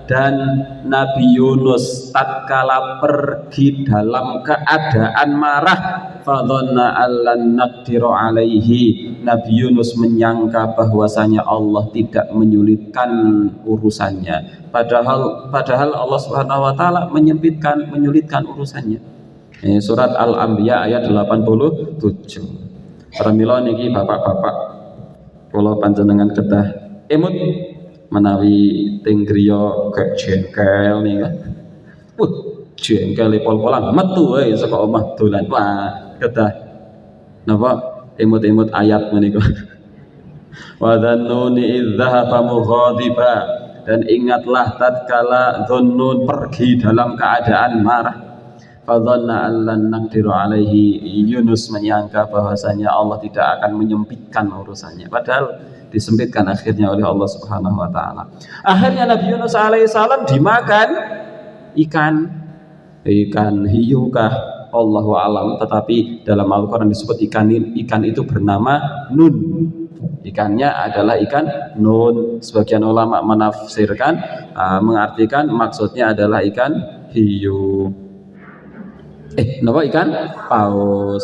dan Nabi Yunus tatkala pergi dalam keadaan marah, fadhanna allan naqdiru alaihi. Nabi Yunus menyangka bahwasanya Allah tidak menyulitkan urusannya. Padahal Allah Subhanahu wa taala menyulitkan urusannya. Surat Al-Anbiya ayat 87. Pramila niki bapak-bapak, kula panjenengan kedah emut menawi teng griya kek jengkel nika. Jengkel pol-polan metu wae saka omah dolan. Wah, kedah napa emut-emut ayat menika. Wa dhannuni idz dzahaba mughadiba, dan ingatlah tatkala Dhunnun pergi dalam keadaan marah. Fadhanna allan naqdiru alaihi. Yunus menyangka bahwasanya Allah tidak akan menyempitkan urusannya, padahal disempitkan akhirnya oleh Allah Subhanahu wa taala. Akhirnya Nabi Yunus alaihissalam dimakan ikan hiu kah, Allahu alam, tetapi dalam Al-Qur'an disebut ikan itu bernama Nun. Ikannya adalah ikan Nun. Sebagian ulama menafsirkan mengartikan maksudnya adalah ikan hiu. Napa ikan paus.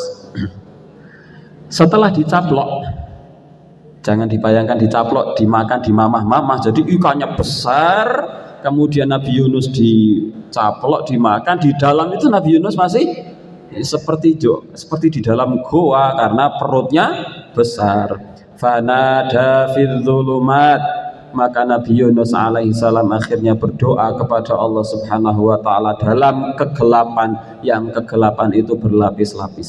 Setelah dicaplok, jangan dibayangkan dicaplok, dimakan, dimamah-mamah, jadi ikannya besar. Kemudian Nabi Yunus dicaplok, dimakan. Di dalam itu Nabi Yunus masih seperti di dalam goa karena perutnya besar. Fanada fil dzulumat. Maka Nabi Yunus alaihissalam akhirnya berdoa kepada Allah Subhanahu wa taala dalam kegelapan, yang kegelapan itu berlapis-lapis.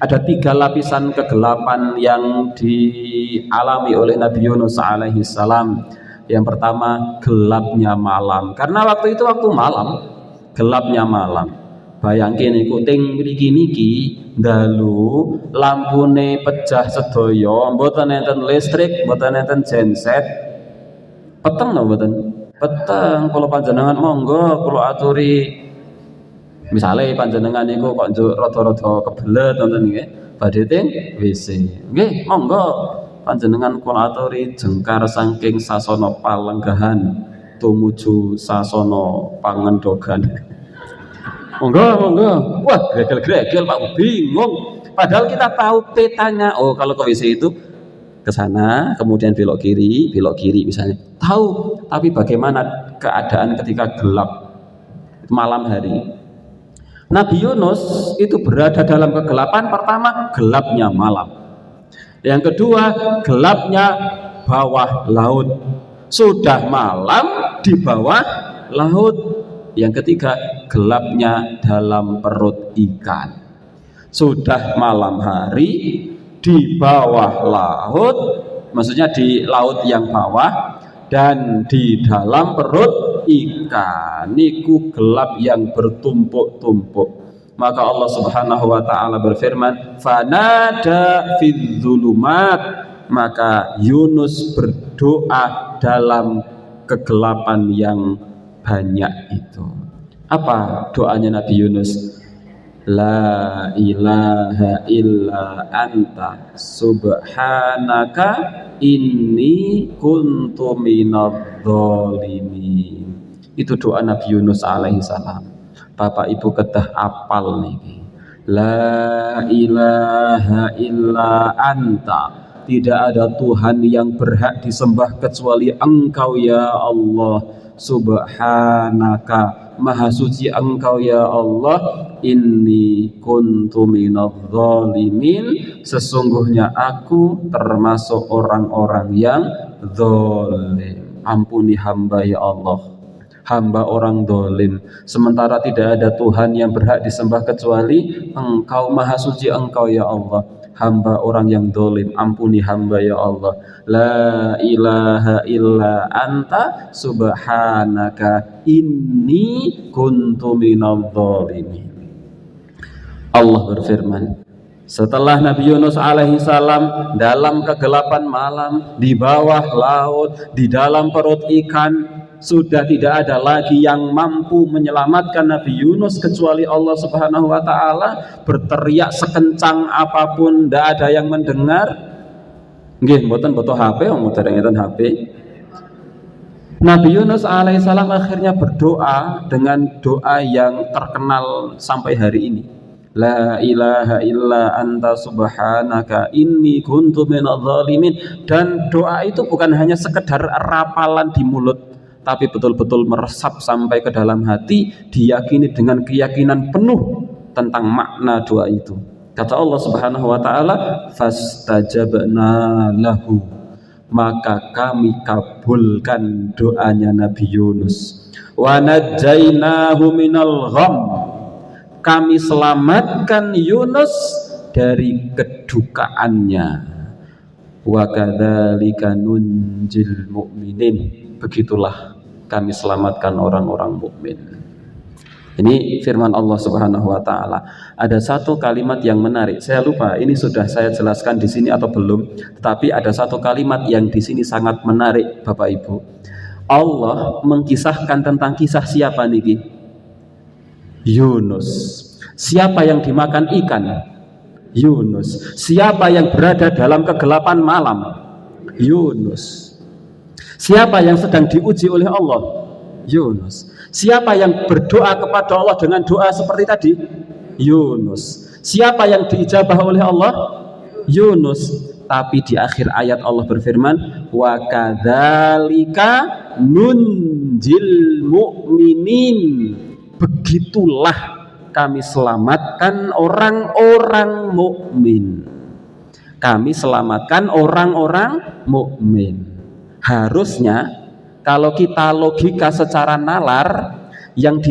Ada 3 lapisan kegelapan yang dialami oleh Nabi Yunus alaihissalam. Yang pertama, gelapnya malam, karena waktu itu waktu malam, gelapnya malam. Bayangke niku teng mriki niki dalu lampune pecah sedaya, mboten enten listrik, mboten enten genset. Peteng no mboten? peteng kula panjenengan monggo kula aturi misale panjenengan niku kok njuk rada-rada kebelet ngoten nggih badhe teng WC nggih monggo panjenengan kula aturi jengkar saking sasana palenggahan tumuju sasana pangendogan monggo wah gregel-gregel Pak bingung padahal kita tahu petanya oh kalau ke WC itu ke sana kemudian belok kiri misalnya tahu tapi bagaimana keadaan ketika gelap malam hari Nabi Yunus itu berada dalam kegelapan pertama gelapnya malam yang kedua gelapnya bawah laut sudah malam di bawah laut yang ketiga gelapnya dalam perut ikan sudah malam hari di bawah laut, maksudnya di laut yang bawah dan di dalam perut ikan. Niku gelap yang bertumpuk-tumpuk. Maka Allah Subhanahu wa taala berfirman, "Fanada fidz zulumat." Maka Yunus berdoa dalam kegelapan yang banyak itu. Apa doanya Nabi Yunus? La ilaha illa anta subhanaka inni kuntu minadh dhalimin. Itu doa Nabi Yunus alaihi salam. Bapak Ibu kedah apal niki. La ilaha illa anta. Tidak ada Tuhan yang berhak disembah kecuali Engkau ya Allah. Subhanaka Maha suci Engkau ya Allah. Inni kuntu minadh dhalimin. Sesungguhnya aku termasuk orang-orang yang zalim. Ampuni hamba ya Allah. Hamba orang zalim. Sementara tidak ada Tuhan yang berhak disembah kecuali Engkau Maha suci Engkau ya Allah. Hamba orang yang zalim, ampuni hamba ya Allah. La ilaha illa anta subhanaka inni kuntu minadh dhalimin. Allah berfirman, setelah Nabi Yunus alaihi salam dalam kegelapan malam, di bawah laut, di dalam perut ikan, sudah tidak ada lagi yang mampu menyelamatkan Nabi Yunus kecuali Allah Subhanahu wa taala. Berteriak sekencang apapun tidak ada yang mendengar. Nggih, mboten butuh HP, mboten HP. Nabi Yunus alaihissalam akhirnya berdoa dengan doa yang terkenal sampai hari ini. La ilaha illa anta subhanaka inni kuntu minadh dhalimin. Dan doa itu bukan hanya sekedar rapalan di mulut, tapi betul-betul meresap sampai ke dalam hati, diyakini dengan keyakinan penuh tentang makna doa itu. Kata Allah Subhanahu wa taala, fastajabna lahu. Maka kami kabulkan doanya Nabi Yunus. Wa najjainahu minal gham. Kami selamatkan Yunus dari kedukaannya. Wa kadzalika nunjil mu'minin. Begitulah kami selamatkan orang-orang mukmin. Ini firman Allah Subhanahu wa taala. Ada satu kalimat yang menarik. Saya lupa ini sudah saya jelaskan di sini atau belum, tetapi ada satu kalimat yang di sini sangat menarik Bapak Ibu. Allah mengkisahkan tentang kisah siapa niki? Yunus. Siapa yang dimakan ikan? Yunus. Siapa yang berada dalam kegelapan malam? Yunus. Siapa yang sedang diuji oleh Allah? Yunus. Siapa yang berdoa kepada Allah dengan doa seperti tadi? Yunus. Siapa yang diijabah oleh Allah? Yunus. Tapi di akhir ayat Allah berfirman, wa kadzalika nunjil mu'minin. Begitulah kami selamatkan orang-orang mukmin. Kami selamatkan orang-orang mukmin. Harusnya kalau kita logika secara nalar, yang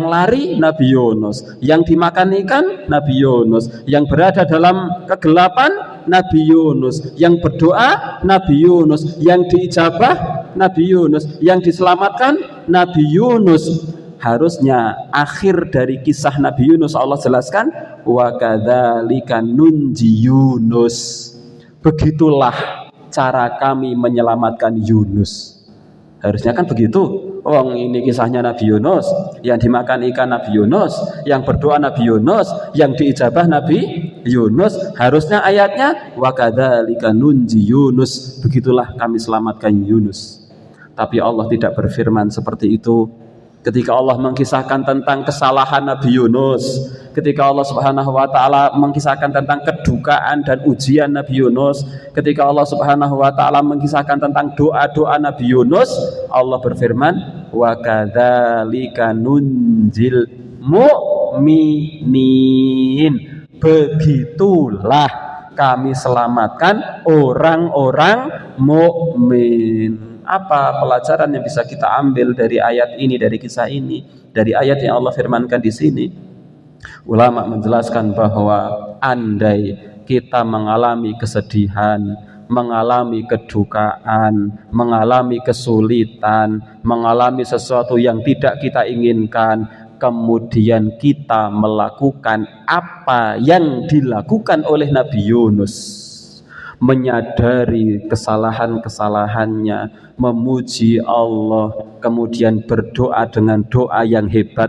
lari Nabi Yunus, yang dimakan ikan Nabi Yunus, yang berada dalam kegelapan Nabi Yunus, yang berdoa Nabi Yunus, yang diijabah Nabi Yunus, yang diselamatkan Nabi Yunus. Harusnya akhir dari kisah Nabi Yunus Allah jelaskan, wa kadzalika nunji Yunus. Begitulah cara kami menyelamatkan Yunus. Harusnya kan begitu. Wong ini kisahnya Nabi Yunus, yang dimakan ikan Nabi Yunus, yang berdoa Nabi Yunus, yang diijabah Nabi Yunus. Harusnya ayatnya wa kadzalika nunji Yunus, begitulah kami selamatkan Yunus. Tapi Allah tidak berfirman seperti itu. Ketika Allah mengkisahkan tentang kesalahan Nabi Yunus, ketika Allah Subhanahu wa taala mengkisahkan tentang kedukaan dan ujian Nabi Yunus, ketika Allah Subhanahu wa taala mengkisahkan tentang doa-doa Nabi Yunus, Allah berfirman, "Wa kadzalika nunjil mu'minin." Begitulah kami selamatkan orang-orang mukmin. Apa pelajaran yang bisa kita ambil dari ayat ini, dari kisah ini, dari ayat yang Allah firmankan di sini? Ulama menjelaskan bahwa andai kita mengalami kesedihan, mengalami kedukaan, mengalami kesulitan, mengalami sesuatu yang tidak kita inginkan, kemudian kita melakukan apa yang dilakukan oleh Nabi Yunus, menyadari kesalahan-kesalahannya, memuji Allah, kemudian berdoa dengan doa yang hebat,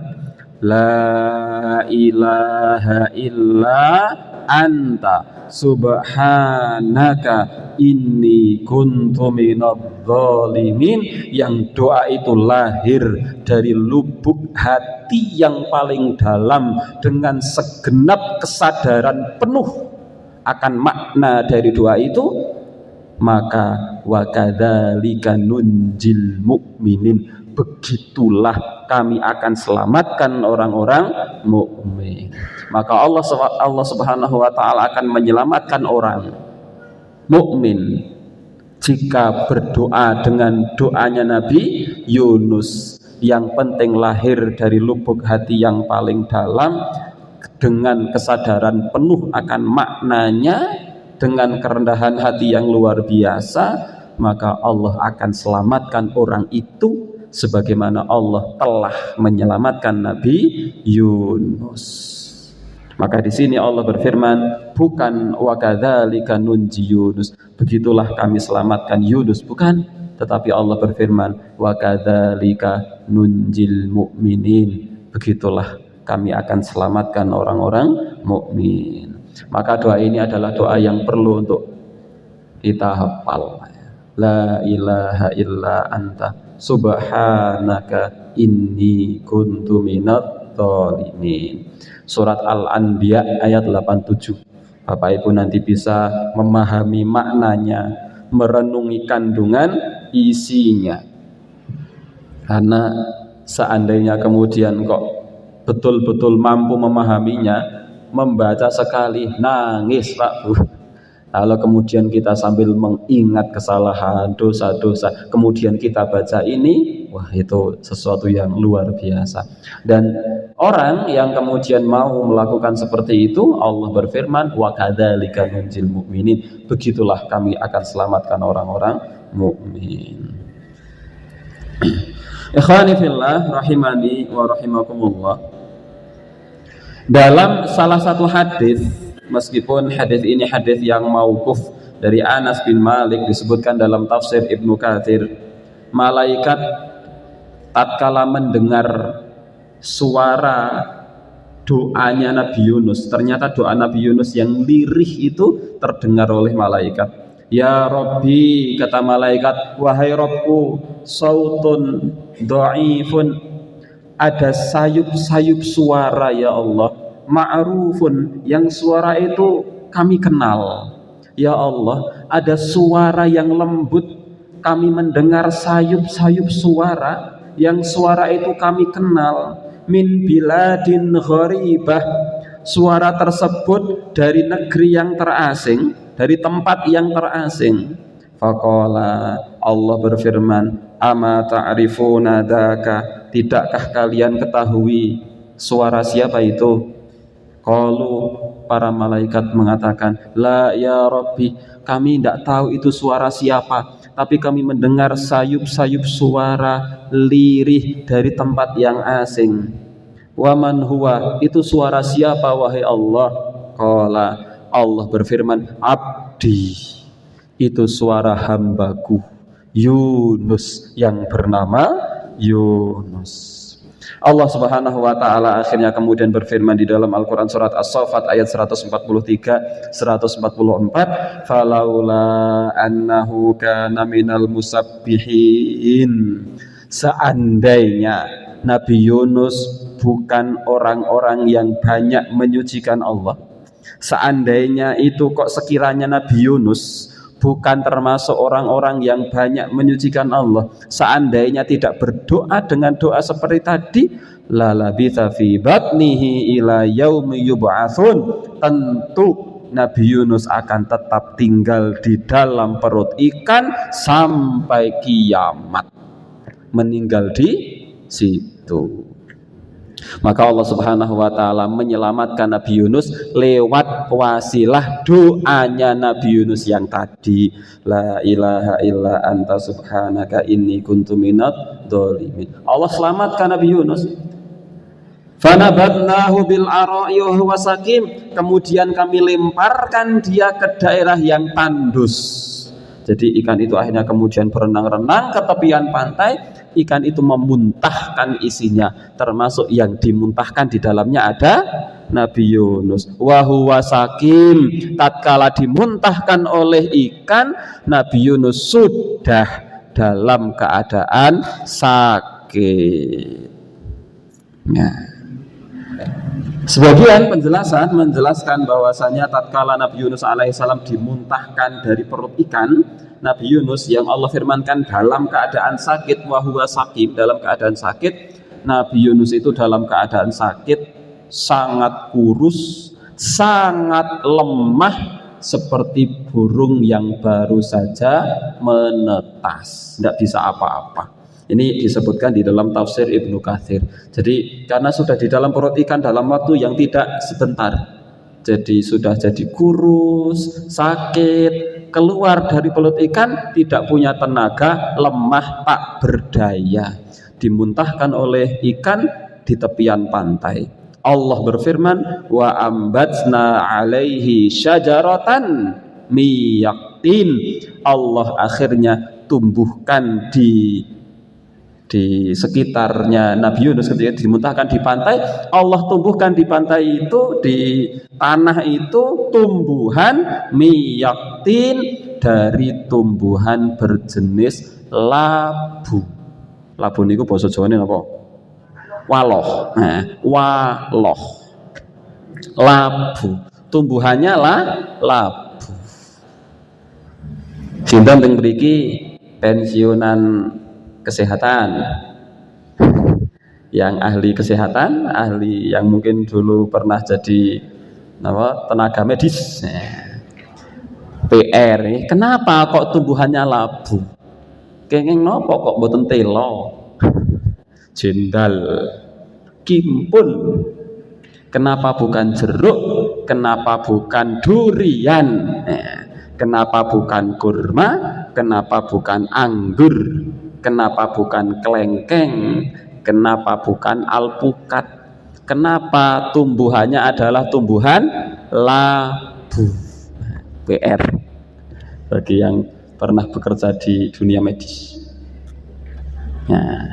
la ilaha illa anta subhanaka inni kuntu minadh dhalimin, yang doa itu lahir dari lubuk hati yang paling dalam dengan segenap kesadaran penuh akan makna dari doa itu, maka wa kadzalika nunjil mu'minin, begitulah kami akan selamatkan orang-orang mukmin. Maka Allah Subhanahu wa taala akan menyelamatkan orang mukmin jika berdoa dengan doanya Nabi Yunus, yang penting lahir dari lubuk hati yang paling dalam dengan kesadaran penuh akan maknanya, dengan kerendahan hati yang luar biasa, maka Allah akan selamatkan orang itu sebagaimana Allah telah menyelamatkan Nabi Yunus. Maka di sini Allah berfirman, bukan wa kadzalika nunji Yunus, begitulah kami selamatkan Yunus, bukan, tetapi Allah berfirman wa kadzalika nunjil mu'minin, begitulah kami akan selamatkan orang-orang mukmin. Maka doa ini adalah doa yang perlu untuk kita hafal. La ilaha illa anta subhanaka inni kuntu minadh dhalimin. Surat Al-Anbiya ayat 87. Bapak Ibu nanti bisa memahami maknanya, merenungi kandungan isinya. Karena seandainya kemudian kok betul-betul mampu memahaminya, membaca sekali nangis Pak Bu. Kalau kemudian kita sambil mengingat kesalahan, dosa-dosa, kemudian kita baca ini, wah itu sesuatu yang luar biasa. Dan orang yang kemudian mau melakukan seperti itu, Allah berfirman, wa kadzalika nunjil mu'minin, begitulah kami akan selamatkan orang-orang mukmin. Ikhwani fillah rahimani wa rahimakumullah. Dalam salah satu hadis, meskipun hadis ini hadis yang mauquf dari Anas bin Malik, disebutkan dalam tafsir Ibnu Katsir, malaikat tatkala mendengar suara doanya Nabi Yunus, ternyata doa Nabi Yunus yang lirih itu terdengar oleh malaikat. Ya Rabbi, kata malaikat, wahai Rabbku, sautun dhaifun, ada sayup-sayup suara ya Allah, ma'rufun, yang suara itu kami kenal. Ya Allah, ada suara yang lembut, kami mendengar sayup-sayup suara, yang suara itu kami kenal. Min biladin gharibah, suara tersebut dari negeri yang terasing, dari tempat yang terasing. Faqala, Allah berfirman, ama ta'rifuna dzaka, tidakkah kalian ketahui suara siapa itu? Qalu, para malaikat mengatakan, la ya Rabbi, kami tidak tahu itu suara siapa, tapi kami mendengar sayup-sayup suara lirih dari tempat yang asing. Wa man huwa, itu suara siapa wahai Allah? Qala, Allah berfirman, abdi, itu suara hambaku Yunus yang bernama Yunus. Allah Subhanahu wa taala akhirnya kemudian berfirman di dalam Al-Qur'an surat As-Saffat ayat 143 144, falaula annahu kana minal musabbihin, seandainya Nabi Yunus bukan orang-orang yang banyak menyucikan Allah, seandainya itu kok sekiranya Nabi Yunus bukan termasuk orang-orang yang banyak menyucikan Allah, seandainya tidak berdoa dengan doa seperti tadi, la labitha fi batnihi ila yaumi yub'atsun, tentu Nabi Yunus akan tetap tinggal di dalam perut ikan sampai kiamat, meninggal di situ. Maka Allah Subhanahu wa taala menyelamatkan Nabi Yunus lewat wasilah doanya Nabi Yunus yang tadi, la ilaha illa anta subhanaka inni kuntu minadz dzalimin. Allah selamatkan Nabi Yunus. Fanabadnahu bil ara'i wa huwa sakim, kemudian kami lemparkan dia ke daerah yang tandus. Jadi ikan itu akhirnya kemudian berenang-renang ke tepian pantai. Ikan itu memuntahkan isinya, termasuk yang dimuntahkan di dalamnya ada Nabi Yunus. Wa huwa sakim, tatkala dimuntahkan oleh ikan, Nabi Yunus sudah dalam keadaan sakit. Nah, sebagian penjelasan menjelaskan bahwasanya tatkala Nabi Yunus alaihissalam dimuntahkan dari perut ikan, Nabi Yunus yang Allah firmankan dalam keadaan sakit, wa huwa sakim, dalam keadaan sakit, Nabi Yunus itu dalam keadaan sakit sangat kurus, sangat lemah, seperti burung yang baru saja menetas, tidak bisa apa-apa. Ini disebutkan di dalam tafsir Ibnu Katsir. Jadi karena sudah di dalam perut ikan dalam waktu yang tidak sebentar, jadi sudah jadi kurus, sakit, keluar dari perut ikan tidak punya tenaga, lemah, tak berdaya, dimuntahkan oleh ikan di tepian pantai. Allah berfirman, wa ambatsna alaihi syajaratan miyaqtin, Allah akhirnya tumbuhkan di sekitarnya Nabi Yunus ketika dimuntahkan di pantai, Allah tumbuhkan di pantai itu, di tanah itu, tumbuhan miyaqtin, dari tumbuhan berjenis labu. Labu niku basa Jawane napa? Waloh. Nah, waloh. Labu. Tumbuhannya labu. Sinten teng mriki pensiunan kesehatan, yang ahli kesehatan, ahli yang mungkin dulu pernah jadi tenaga medis, PR, kenapa kok tumbuhannya labu? Kenging nopo kok mboten telo, jendal, kimpul, kenapa bukan jeruk, kenapa bukan durian, kenapa bukan kurma, kenapa bukan anggur, kenapa bukan kelengkeng, kenapa bukan alpukat, kenapa tumbuhannya adalah tumbuhan labu? PR bagi yang pernah bekerja di dunia medis. Nah,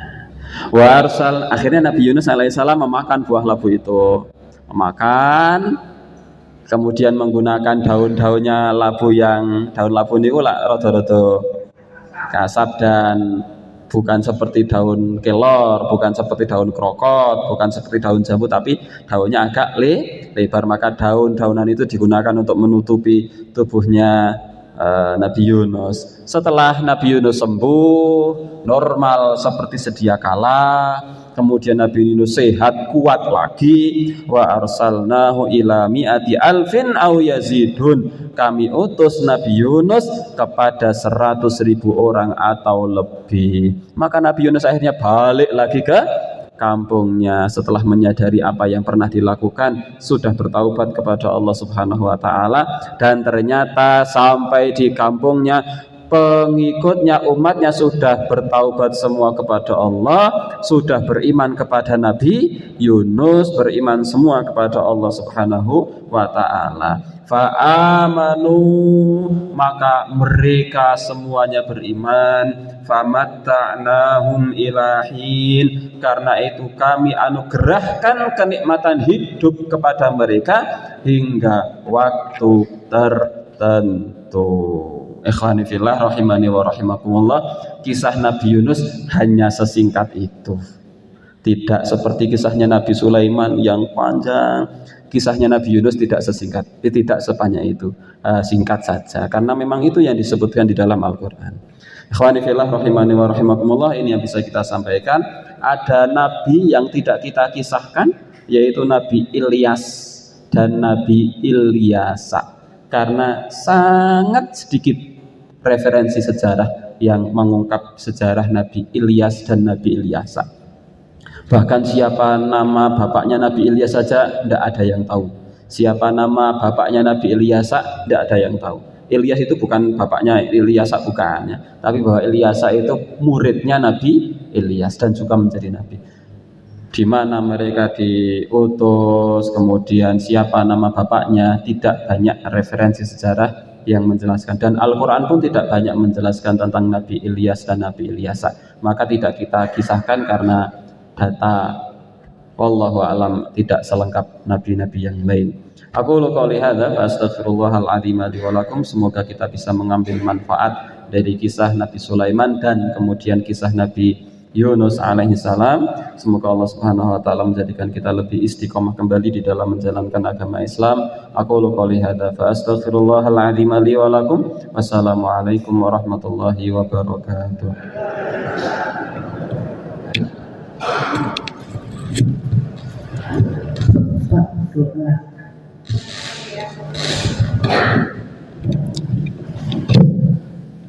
warsal, akhirnya Nabi Yunus alaihissalam memakan buah labu itu, memakan, kemudian menggunakan daun-daunnya labu, yang daun labu ini rada-rada kasar dan bukan seperti daun kelor, bukan seperti daun krokot, bukan seperti daun jambu, tapi daunnya agak lebar. Maka daun-daunan itu digunakan untuk menutupi tubuhnya Nabi Yunus. Setelah Nabi Yunus sembuh normal seperti sedia kala, kemudian Nabi Yunus sehat kuat lagi, wa arsalnahu ila mi'ati alfin aw yazidun, kami utus Nabi Yunus kepada 100.000 orang atau lebih. Maka Nabi Yunus akhirnya balik lagi ke kampungnya setelah menyadari apa yang pernah dilakukan, sudah bertaubat kepada Allah Subhanahu wa taala, dan ternyata sampai di kampungnya pengikutnya, umatnya sudah bertaubat semua kepada Allah, sudah beriman kepada Nabi Yunus, beriman semua kepada Allah Subhanahu wa ta'ala. Fa'amanu, maka mereka semuanya beriman. Famatta'nahum ilahin, karena itu kami anugerahkan kenikmatan hidup kepada mereka hingga waktu tertentu. Ikhwani fillah rahimani wa rahimakumullah, kisah Nabi Yunus hanya sesingkat itu. Tidak seperti kisahnya Nabi Sulaiman yang panjang. Kisahnya Nabi Yunus tidak sesingkat, tidak sepanjang itu, singkat saja. Karena memang itu yang disebutkan di dalam Al-Quran. Ikhwani fillah rahimani wa rahimakumullah, ini yang bisa kita sampaikan. Ada Nabi yang tidak kita kisahkan, yaitu Nabi Ilyas dan Nabi Ilyasa. Karena sangat sedikit referensi sejarah yang mengungkap sejarah Nabi Ilyas dan Nabi Ilyasa. Bahkan siapa nama bapaknya Nabi Ilyas saja tidak ada yang tahu. Siapa nama bapaknya Nabi Ilyasa tidak ada yang tahu. Ilyas itu bukan bapaknya Ilyasa, bukannya, tapi bahwa Ilyasa itu muridnya Nabi Ilyas dan juga menjadi nabi. Di mana mereka diutus, kemudian siapa nama bapaknya, tidak banyak referensi sejarah yang menjelaskan, dan Al-Quran pun tidak banyak menjelaskan tentang Nabi Ilyas dan Nabi Ilyasa. Maka tidak kita kisahkan karena data wallahu alam tidak selengkap nabi-nabi yang lain. Aku qouli hadza fa astaghfirullahal azim li wa lakum. Semoga kita bisa mengambil manfaat dari kisah Nabi Sulaiman dan kemudian kisah Nabi Yunus alaihi salam. Semoga Allah Subhanahu wa taala menjadikan kita lebih istiqomah kembali di dalam menjalankan agama Islam. Aku qouli hadza fa astaghfirullahal azim li wa lakum. Wassalamualaikum warahmatullahi wabarakatuh.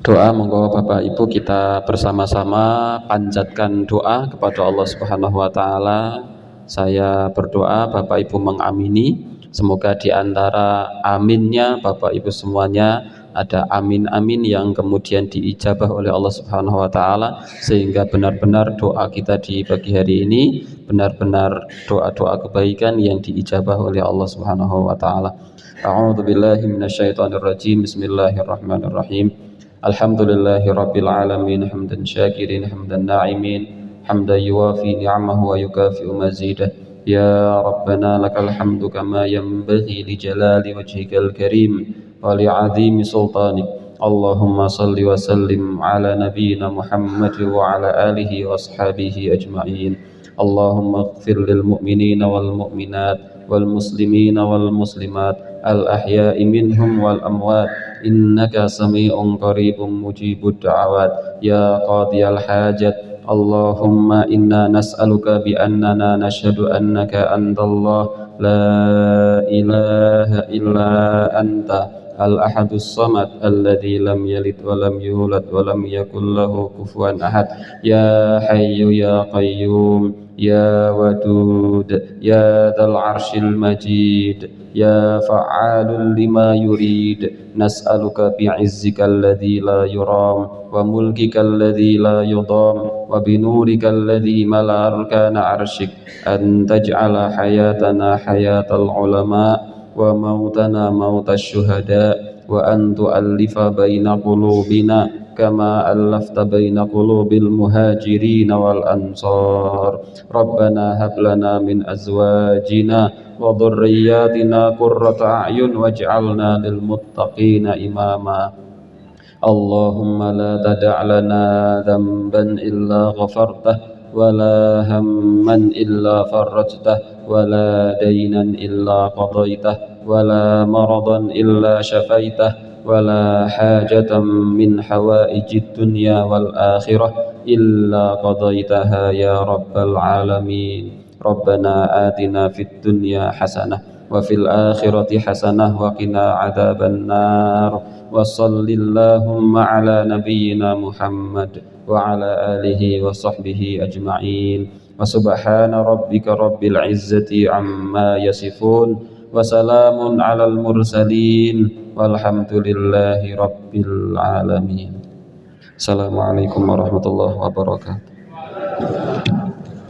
Doa, monggo Bapak Ibu kita bersama-sama panjatkan doa kepada Allah Subhanahu wa taala. Saya berdoa, Bapak Ibu mengamini. Semoga di antara aminnya Bapak Ibu semuanya ada amin-amin yang kemudian diijabah oleh Allah Subhanahu wa taala, sehingga benar-benar doa kita di pagi hari ini benar-benar doa-doa kebaikan yang diijabah oleh Allah Subhanahu wa taala. A'udzu billahi minasyaitonir rajim. Bismillahirrahmanirrahim. Alhamdulillahi rabbil alamin, hamdan syakirin, hamdan na'imin, hamdan yuwafi ni'amahu wa yukafi'u mazidah. Ya Rabbana lakal hamdu kama yanbaghi li jalali wajhikal karim wa li 'azimi sultanik. Allahumma salli wa sallim ala nabiyyina Muhammad wa ala alihi wa ashabihi ajma'in. Allahumma ighfir lil mu'minina wal mu'minat wal muslimina wal muslimat al ahya'i minhum wal amwat. Innaka sami'un qaribun mujibud da'awat. Ya qadiyal hajat. Allahumma inna nas'aluka bi annana nashhadu annaka antallah la ilaha illa anta al-ahadus samad alladzi lam yalid wa lam yulad wa lam yakul lahu kufuwan ahad. Ya hayyu ya qayyum ya wadud ya dzal arsyil majid ya fa'alul lima yurid. Nas'aluka bi'izzika alladzi la yuram wa mulkika alladzi la yudam wa binurika alladzi mala arkana arsyik an taj'ala hayatana hayatal ulama wa mautana mautasy syuhada wa an tu'allifa baina qulubina kama allafta baina qulubil muhajirin wal ansar. Rabbana hab lana min azwajina wa dhurriyyatina qurrata a'yun waj'alna lil muttaqina imama. Allahumma la tada' lana dhanban illa ghafartah wa la hamman illa farajtah wa la daynan illa qadaitah wa la maradan illa syafaitah wa la hajatan min hawaijid dunya wal akhirah illa qadaitaha ya rabbal alamin. Rabbana atina fid dunya hasanah wa fil akhirati hasanah wa qina adzaban nar. Wa shallillahumma ala nabiyyina Muhammad wa ala alihi wa sahbihi ajma'in. Wa subhana rabbika rabbil izzati amma yasifun wa salamun alal mursalin walhamdulillahi rabbil alamin. Assalamualaikum warahmatullahi wabarakatuh.